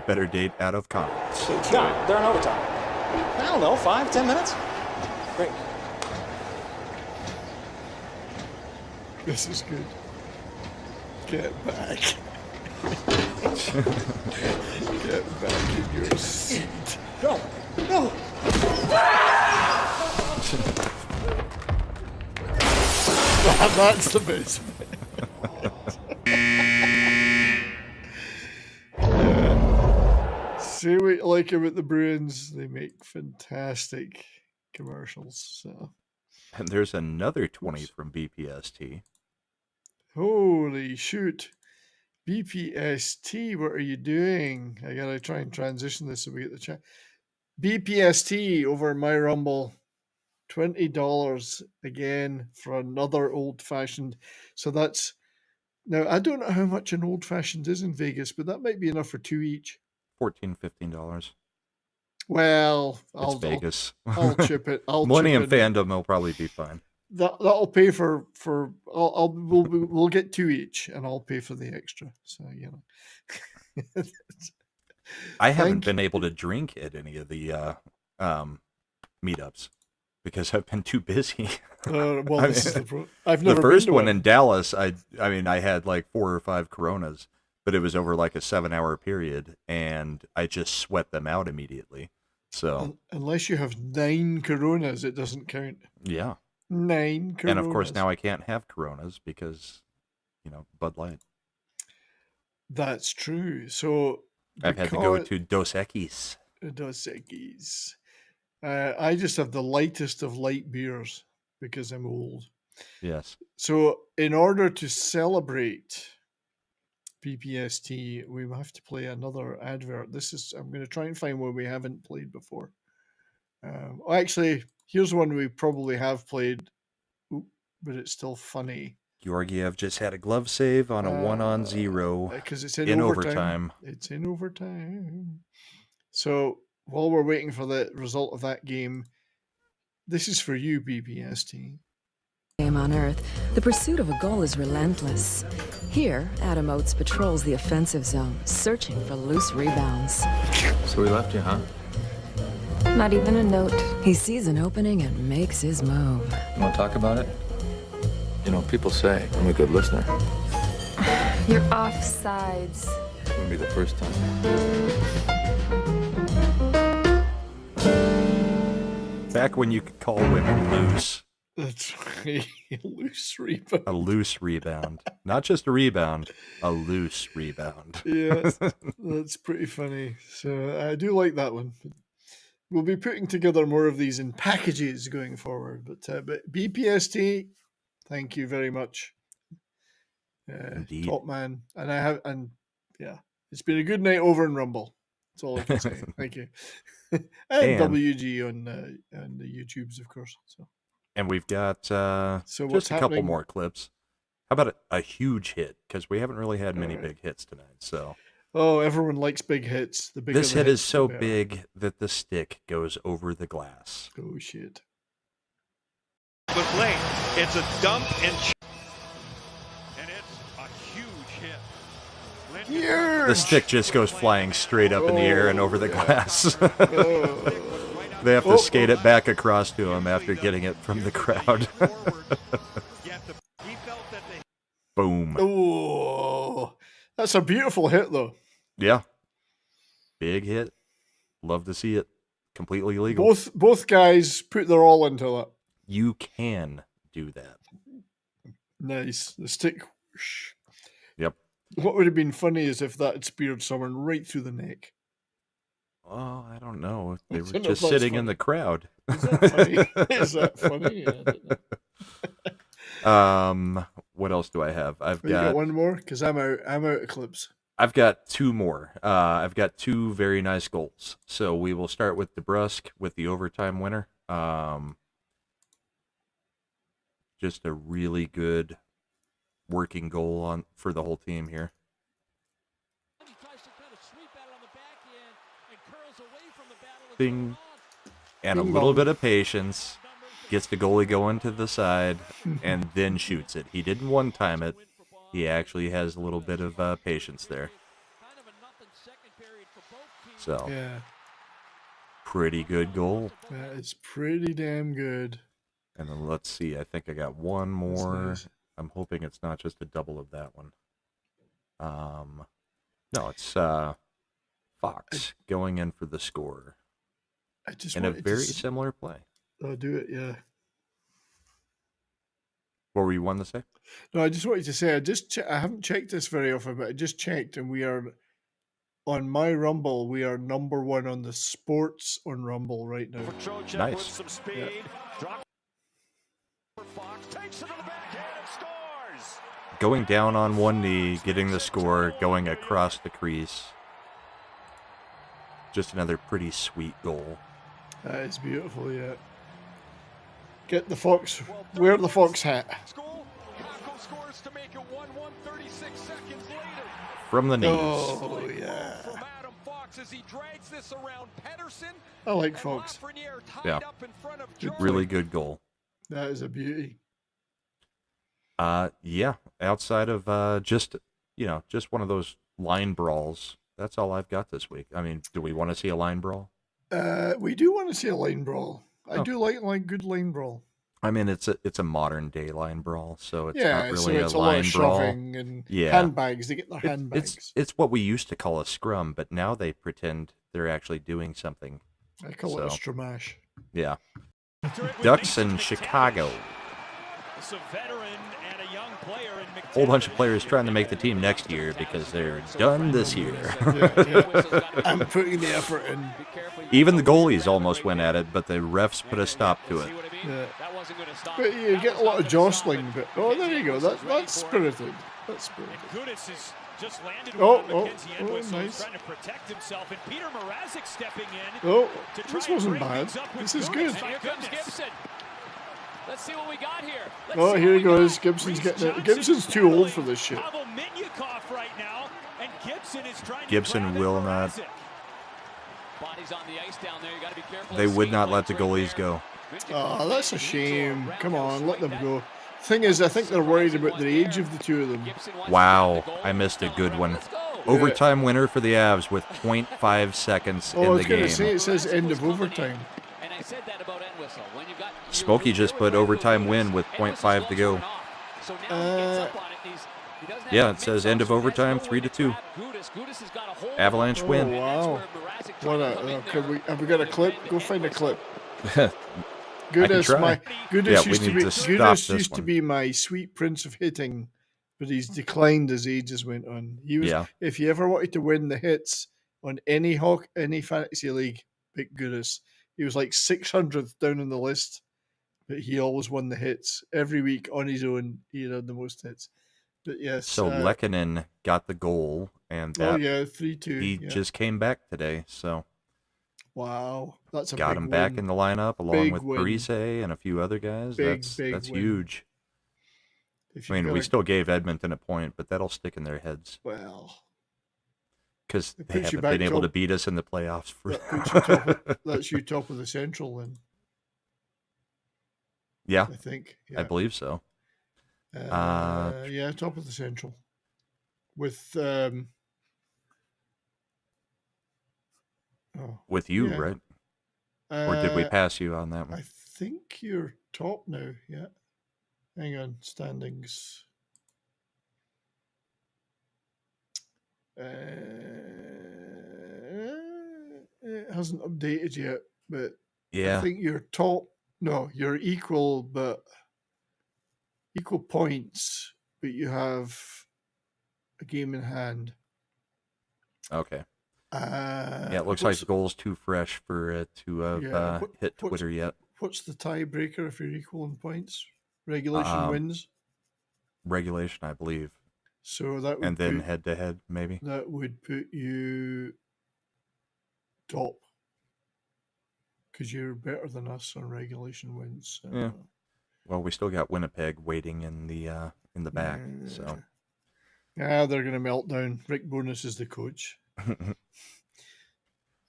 Better date out of conference. No, they're in overtime. I don't know, 5-10 minutes? Great. This is good. Get back. Get back in your seat. No, no. That's the best bit. See what you like about the Bruins. They make fantastic commercials. So. And there's another 20 from BPST. Holy shoot. BPST, what are you doing? I gotta try and transition this so we get the chat. BPST over my Rumble. $20 again for another old-fashioned. So that's... Now, I don't know how much an old-fashioned is in Vegas, but that might be enough for two each. $14, $15. Well, It's Vegas. I'll chip it. Millennium Fandom will probably be fine. That'll pay for we'll get two each, and I'll pay for the extra. So I haven't been able to drink at any of the meetups because I've been too busy. Well, this is I've never the first been to one in Dallas. I mean, I had like 4 or 5 Coronas, but it was over like a 7-hour period, and I just sweat them out immediately. So unless you have 9 Coronas, it doesn't count. Yeah. 9 Coronas. And of course, now I can't have Coronas because, Bud Light. That's true. So I've had to go to Dos Equis. Dos Equis. I just have the lightest of light beers because I'm old. Yes. So in order to celebrate BPST, we have to play another advert. I'm going to try and find one we haven't played before. Actually, here's one we probably have played, but it's still funny. Georgiev just had a glove save on a 1-on-0 because it's in overtime. It's in overtime. So while we're waiting for the result of that game, this is for you, BPST. On Earth, the pursuit of a goal is relentless. Here, Adam Oates patrols the offensive zone, searching for loose rebounds. So he left you, huh? Not even a note. He sees an opening and makes his move. You want to talk about it? You know, people say I'm a good listener. You're offsides. It wouldn't be the first time. Back when you could call women loose. That's right. Loose rebound. A loose rebound. Not just a rebound, a loose rebound. Yeah, that's pretty funny. So I do like that one. We'll be putting together more of these in packages going forward. But BPST, thank you very much. Top man. And it's been a good night over in Rumble. That's all I can say. Thank you. and WG on the YouTubes, of course. So. And we've got just a couple more clips. How about a huge hit? Because we haven't really had many big hits tonight. So. Oh, everyone likes big hits. This hit is so big that the stick goes over the glass. Oh, shit. But late, it's a dump and it's a huge hit. The stick just goes flying straight up in the air and over the glass. They have to skate it back across to him after getting it from the crowd. He felt that Boom. Oh, that's a beautiful hit, though. Yeah. Big hit. Love to see it. Completely legal. Both guys put their all into that. You can do that. Nice. The stick. Whoosh. Yep. What would have been funny is if that had speared someone right through the neck. Oh, I don't know. They were don't know if just that's sitting funny. in the crowd. Is that funny? Is that funny? Yeah, I don't know. What else do I have? You got one more? Because I'm out of clips. I've got two more. I've got two very nice goals. So we will start with DeBrusque with the overtime winner. Just a really good working goal for the whole team here. Bing. And a little bit of patience. Gets the goalie going to the side and then shoots it. He didn't one-time it. He actually has a little bit of patience there. So, yeah, pretty good goal. That is pretty damn good. And then let's see. I think I got one more. Nice. I'm hoping it's not just a double of that one. No, it's Fox going in for the score. I just in a wanted very to similar play. I'll do it, yeah. What were you wanting to say? No, I just wanted to say, I haven't checked this very often, but I just checked, and we are, on my Rumble, we are number one on the sports on Rumble right now. Nice. Yeah. Going down on one knee, getting the score, going across the crease. Just another pretty sweet goal. That is beautiful, yeah. Get the Fox, wear the Fox hat. From the knees. Oh, yeah. I like Fox. Yeah. Really good goal. That is a beauty. Yeah. Outside of just one of those line brawls, that's all I've got this week. I mean, do we want to see a line brawl? We do want to see a line brawl. I do like good line brawl. I mean, it's a modern day line brawl, so it's Yeah, not really so it's a a lot line of brawl. shoving and Yeah. handbags. They get their handbags. It's what we used to call a scrum, but now they pretend they're actually doing something. I call it a stramash. Yeah. Ducks in Chicago. It's a veteran and a young player in McTavish. Whole bunch of players trying to make the team next year because they're done this year. I'm putting the effort in. Even the goalies almost went at it, but the refs put a stop to it. Yeah. But you get a lot of jostling. But there you go. That's spirited. That's spirited. Just landed Nice. trying to protect himself, and Peter Mrazek stepping in. Oh, to try this and wasn't bring bad. things up with This is Gudas. good. My Here comes goodness. Gibson. Let's see what we got here. Oh, here he goes. Gibson's getting it. Gibson's too old for this shit. Pavel Minyakov right now, and Gibson is trying to Gibson grab will at not. Mrazek. Bodies on the ice down there. You got to be careful. They would not let the goalies go. Oh, that's a shame. Come on, let them go. Thing is, I think they're worried about the age of the two of them. Wow, I missed a good one. Overtime winner for the Avs with 0.5 seconds Oh, I in was the going to game. say, it says end of overtime. And I said that about end whistle. When you got Smokey just put overtime win with 0.5 to go. so now he gets up on it. He doesn't have Yeah, to it make says some end of splash overtime, go 3-2. Gudas has got a hold Avalanche Oh, win. wow. What have we got a clip? Go find a clip. I can Goodness, try. Goodness we used to need be to stop Goodness this used to one. be my sweet prince of hitting, but he's declined as ages went on. He was, Yeah. if you ever wanted to win the hits on any fantasy league, pick Goodess. He was like 600th down on the list, but he always won the hits every week on his own. He had the most hits. But yes, So Lehkonen got the goal, and that 3-2. he just came back today, so Wow, that's a got big him win. back in the lineup along Big with win. Parise and a few other guys. Big That's win. huge. If I you've mean, got we a- still gave Edmonton a point, but that'll stick in their heads well, because It they puts you haven't back been able to top- beat us in the playoffs. For that puts you top. That's you top of the Central then. Yeah, I think. I believe so. Yeah, top of the Central. With With you, yeah. right? Or did we Uh, pass you on that one? I think you're top now. Yeah. Hang on, standings. It hasn't updated yet, but Yeah. I think you're you're equal, but equal points, but you have a game in hand. Okay. Yeah, it looks like the goal's too fresh for it to have hit Twitter yet. What's the tiebreaker if you're equal in points? Regulation wins? Regulation, I believe. So that would and then head-to-head, maybe? That would put you top. Because you're better than us on regulation wins. So. Yeah. Well, we still got Winnipeg waiting in the back, so... Yeah, they're going to melt down. Rick Bonus is the coach.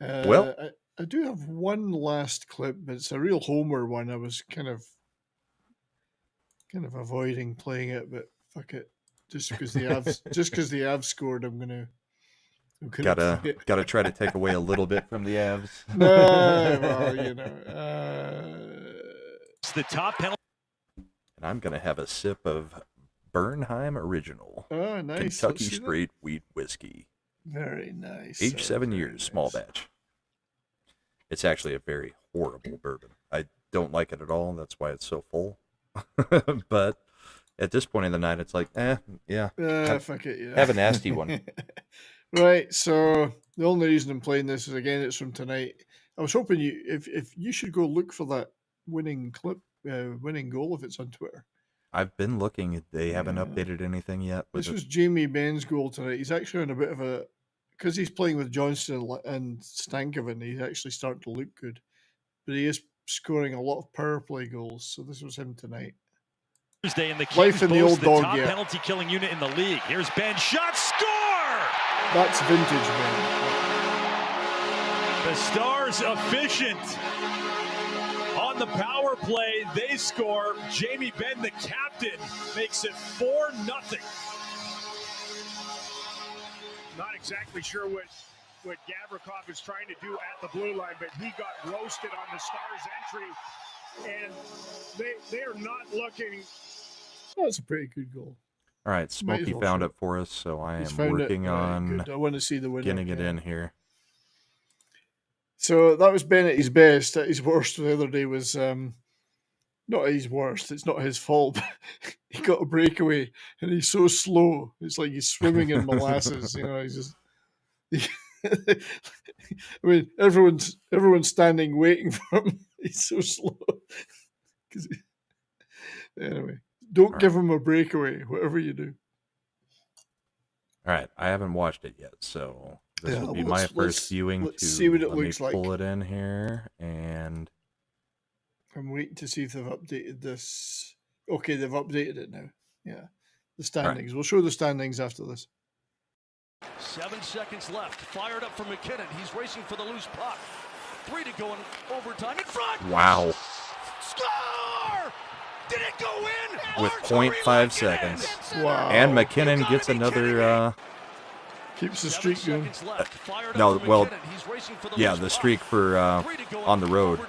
Well, I do have one last clip, but it's a real homer one. I was kind of avoiding playing it, but fuck it. Just because the Avs scored, I'm gonna gotta try to take away a little bit from the Avs. No, well, you know, it's the top penalty. And I'm gonna have a sip of Bernheim Original. Oh, nice. Kentucky Straight Wheat Whiskey. Very nice. Aged 7 years, nice. Small batch. It's actually a very horrible bourbon. I don't like it at all. That's why it's so full. But at this point in the night, it's like, yeah. Fuck it, yeah. Have a nasty one. Right. So the only reason I'm playing this is, again, it's from tonight. I was hoping if you should go look for that winning clip, winning goal if it's on Twitter. I've been looking. They haven't updated anything yet. This was Jamie Benn's goal tonight. He's actually on a bit of a... Because he's playing with Johnston and Stankoven, he's actually starting to look good. But he is scoring a lot of power play goals. So this was him tonight. Tuesday in the Life in the old dog, top yeah. penalty killing unit in the league. Here's Ben. Shot, score! That's vintage, Ben. The Stars efficient. On the power play, they score. Jamie Benn, the captain, makes it 4-0. Not exactly sure what Gavrikov is trying to do at the blue line, but he got roasted on the Stars entry, and they are not looking. That's a pretty good goal. All right, Smokey found it for us, so I am working on I want to see the winner. Getting it in here. So that was Ben at his best. At his worst the other day was not at his worst. It's not his fault. He got a breakaway, and he's so slow. It's like he's swimming in molasses. You know, he's just. I mean, everyone's standing waiting for him. He's so slow. Anyway, don't give him a breakaway, whatever you do. All right, I haven't watched it yet, so this will be my first viewing. Let's see what it looks like. Pull it in here, and I'm waiting to see if they've updated this. Okay, they've updated it now. Yeah, the standings. Right. We'll show the standings after this. 7 seconds left. Fired up from McKinnon. He's racing for the loose puck. 3 to go in overtime. In front. Wow. Score! Did it go in? With 0.5 seconds. Wow. And McKinnon gets another... keeps the streak going. No, well, yeah, the streak for on the road.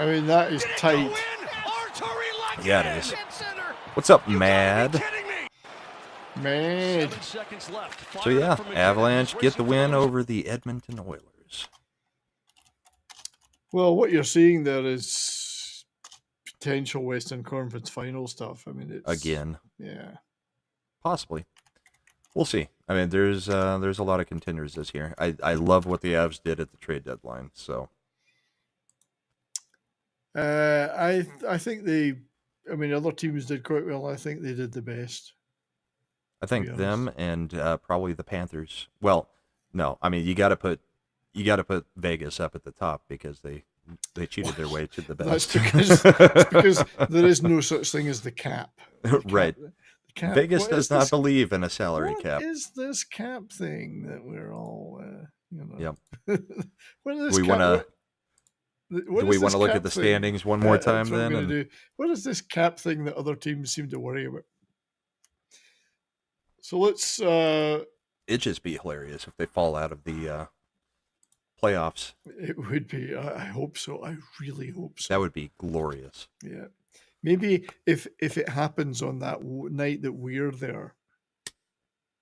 I mean, that is tight. Yeah, it is. What's up, Mad? Mad. So yeah, Avalanche get the win over the Edmonton Oilers. Well, what you're seeing there is potential Western Conference final stuff. I mean, it's again. Yeah. Possibly. We'll see. I mean, there's a lot of contenders this year. I love what the Avs did at the trade deadline. So. I think I mean, other teams did quite well. I think they did the best. I think them and probably the Panthers. Well, no, I mean you got to put Vegas up at the top because they cheated their way to the best. That's because there is no such thing as the cap. Right. Cap. Vegas does not believe in a salary cap. What is this cap thing that we're all, you know? Yep. What is do this we want to? Do we want to look at the standings one more time then? What is this cap thing that other teams seem to worry about? So let's. It'd just be hilarious if they fall out of the playoffs. It would be. I hope so. I really hope so. That would be glorious. Yeah. Maybe if it happens on that night that we're there,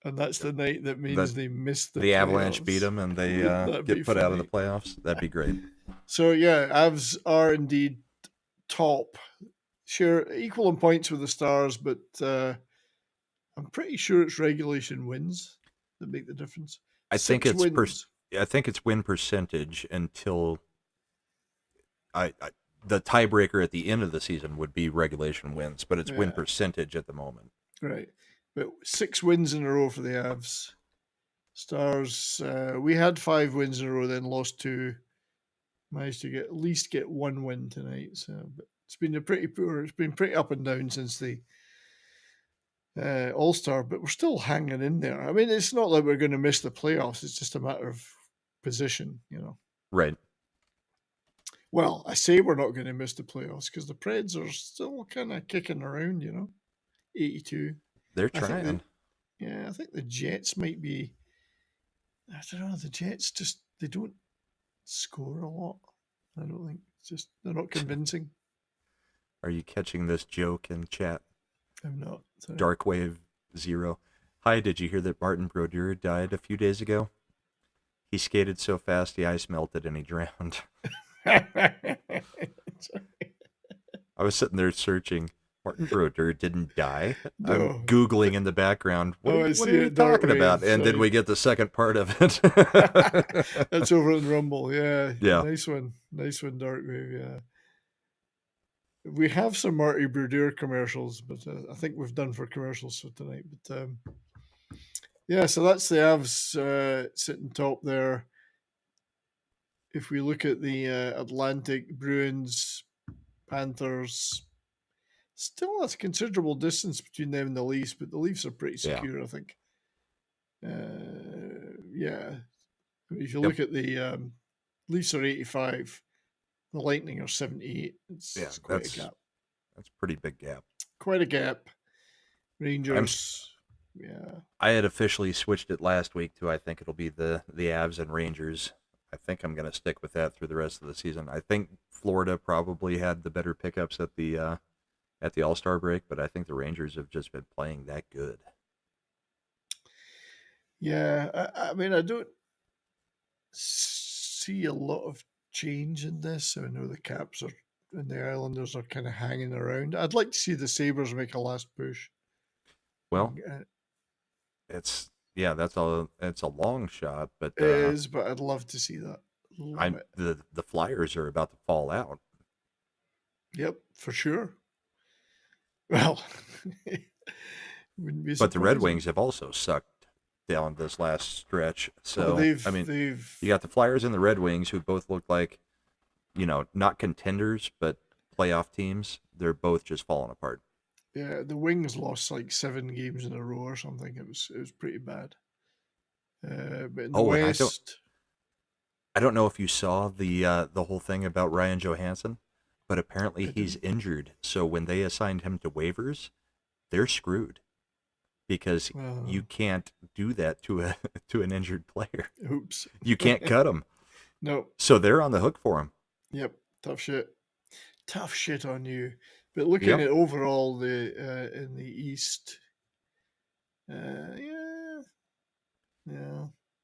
And that's the night that means they missed the Avalanche playoffs. beat them and they get put out of the playoffs. That'd be great. So yeah, Avs are indeed top. Sure, equal in points with the Stars, but I'm pretty sure it's regulation wins that make the difference. I think it's win percentage until the tiebreaker at the end of the season would be regulation wins, but it's win percentage at the moment. Right. But 6 wins in a row for the Avs. Stars, we had 5 wins in a row, then lost 2. Managed to at least get 1 win tonight. So, but it's been it's been pretty up and down since the All-Star, but we're still hanging in there. I mean, it's not like we're going to miss the playoffs. It's just a matter of position, Right. Well, I say we're not going to miss the playoffs because the Preds are still kind of kicking around, 82. They're trying. I think the Jets might be. I don't know. The Jets they don't score a lot. I don't think they're not convincing. Are you catching this joke in chat? I'm not. Sorry. Darkwave 0. Hi, did you hear that Martin Brodeur died a few days ago? He skated so fast the ice melted and he drowned. I was sitting there searching. Martin Brodeur didn't die. No. I'm Googling in the background. What are you talking about? And then we get the second part of it. That's over in Rumble. Yeah. Yeah. Nice one, Darkwave. Yeah. We have some Marty Brodeur commercials, but I think we've done for commercials for tonight. But so that's the Avs sitting top there. If we look at the Atlantic, Bruins, Panthers, still that's a considerable distance between them and the Leafs, but the Leafs are pretty secure, I think. If you look at the Leafs are 85, the Lightning are 78. It's quite a gap. That's a pretty big gap. Quite a gap. Rangers, I had officially switched it last week to I think it'll be the Avs and Rangers. I think I'm going to stick with that through the rest of the season. I think Florida probably had the better pickups at the All-Star break, but I think the Rangers have just been playing that good. Yeah, I mean, I don't see a lot of change in this. I know the Caps and the Islanders are kind of hanging around. I'd like to see the Sabres make a last push. Well, it's a long shot, but it is. But I'd love to see that. The Flyers are about to fall out. Yep, for sure. Well, but the Red Wings have also sucked down this last stretch. So you got the Flyers and the Red Wings, who both look like, not contenders but playoff teams. They're both just falling apart. Yeah, the Wings lost like 7 games in a row or something. It was pretty bad. But in the West, I don't know if you saw the whole thing about Ryan Johansson, but apparently he's injured. So when they assigned him to waivers, they're screwed because you can't do that to an injured player. Oops. You can't cut him. No. So they're on the hook for him. Yep. Tough shit. Tough shit on you. But looking at overall in the East, The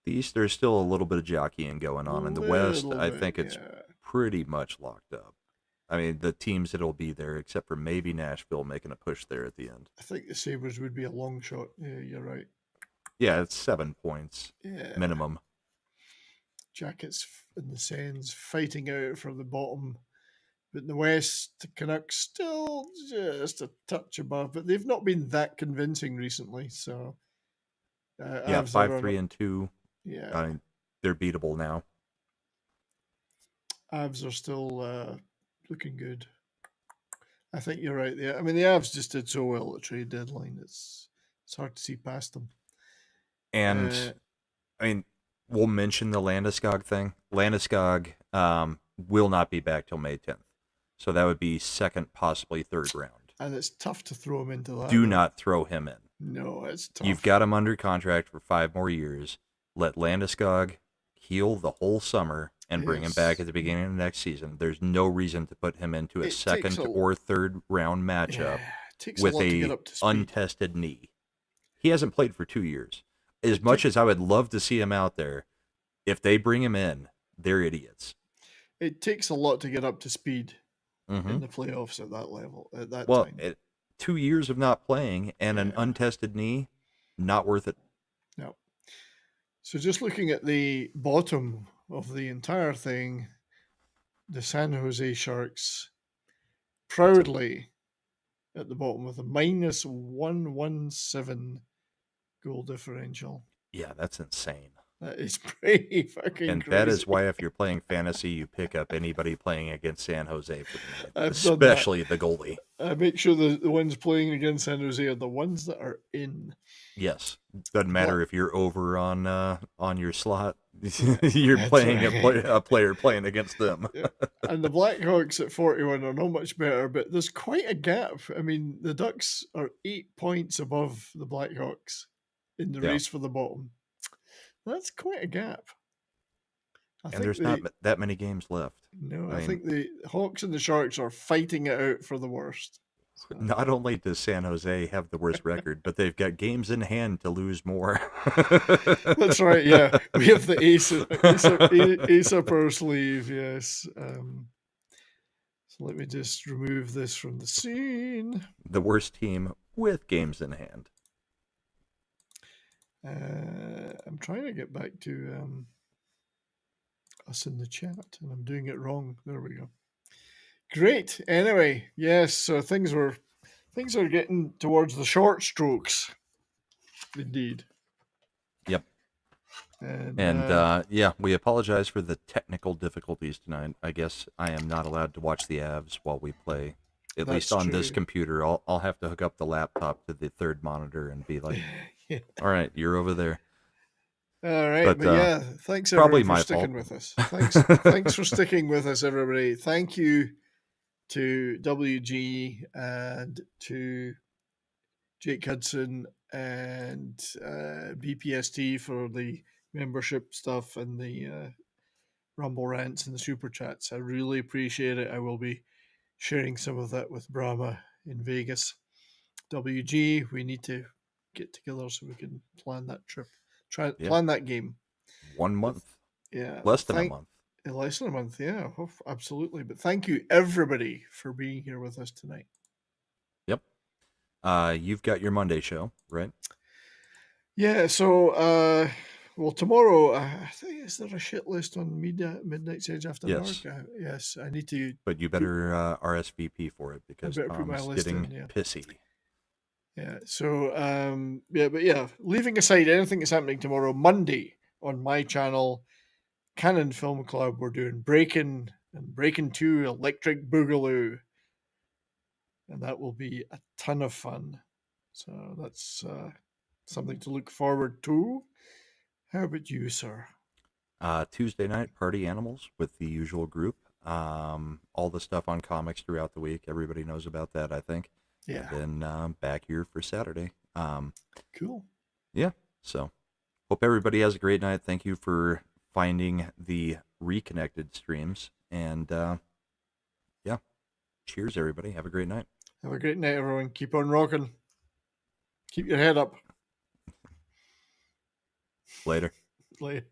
East, there's still a little bit of jockeying going on. In the West, I think it's pretty much locked up. I mean, the teams that'll be there, except for maybe Nashville making a push there at the end. I think the Sabres would be a long shot. Yeah, you're right. Yeah, it's 7 points minimum. Jackets and the Sens fighting out from the bottom. But in the West, the Canucks still just a touch above, but they've not been that convincing recently. So, 5-3-2. Yeah, I mean, they're beatable now. Avs are still looking good. I think you're right there. I mean, the Avs just did so well at trade deadline. It's hard to see past them. And I mean, we'll mention the Landeskog thing. Landeskog will not be back till May 10th. So that would be second, possibly third round. And it's tough to throw him into that. Do not throw him in. No, it's tough. You've got him under contract for 5 more years. Let Landeskog heal the whole summer and bring him back at the beginning of the next season. There's no reason to put him into a second or third round matchup with a untested knee. He hasn't played for 2 years. as much as I would love to see him out there, if they bring him in, they're idiots. It takes a lot to get up to speed Mm-hmm. in the playoffs at that level, at that Well, time. 2 years of not playing and an untested knee, not worth it. No. So just looking at the bottom of the entire thing, the San Jose Sharks proudly at the bottom with a minus 117 goal differential. Yeah, that's insane. That is pretty fucking and crazy. that is why if you're playing fantasy, you pick up anybody playing against San Jose for the night, I've especially the goalie. I make sure the ones playing against San Jose are the ones that are in. Yes, doesn't matter if you're over on your slot. You're playing a player playing against them. Yeah. And the Blackhawks at 41 are not much better, but there's quite a gap. I mean, the Ducks are 8 points above the Blackhawks in the race for the bottom. That's quite a gap. And there's not that many games left. No, I think the Hawks and the Sharks are fighting it out for the worst. So. Not only does San Jose have the worst record, but they've got games in hand to lose more. That's right, yeah. We have the ace up our sleeve, yes. So let me just remove this from the scene. The worst team with games in hand. I'm trying to get back to us in the chat, and I'm doing it wrong. There we go. Great. Anyway, yes. So things are getting towards the short strokes. Indeed. Yep. And yeah, we apologize for the technical difficulties tonight. I guess I am not allowed to watch the Avs while we play. At least on this computer, I'll have to hook up the laptop to the third monitor and be like, yeah. All right, you're over there. All right, but yeah, thanks everyone for sticking with us. Thanks for sticking with us, everybody. Thank you to WG and to Jake Hudson and BPST for the membership stuff and the Rumble rants and the super chats. I really appreciate it. I will be sharing some of that with Brahma in Vegas. WG, we need to get together so we can plan that trip. Plan that game. 1 month. Yeah. Less than a month. Less than a month, yeah. Oh, absolutely. But thank you, everybody, for being here with us tonight. Yep. You've got your Monday show, right? Yeah, so, well, tomorrow, I think, is there a shit list on Midnight's Edge After Dark? Yes, I need to... But you better RSVP for it because Tom's getting pissy. Yeah, so, leaving aside anything that's happening tomorrow, Monday on my channel, Canon Film Club, we're doing Breakin' and Breakin' 2 Electric Boogaloo. And that will be a ton of fun. So that's something to look forward to. How about you, sir? Tuesday night, Party Animals with the usual group. All the stuff on comics throughout the week. Everybody knows about that, I think. Yeah. And then back here for Saturday. Cool. Yeah. So hope everybody has a great night. Thank you for finding the reconnected streams. And yeah. Cheers, everybody. Have a great night. Have a great night, everyone. Keep on rocking. Keep your head up. Later. Later.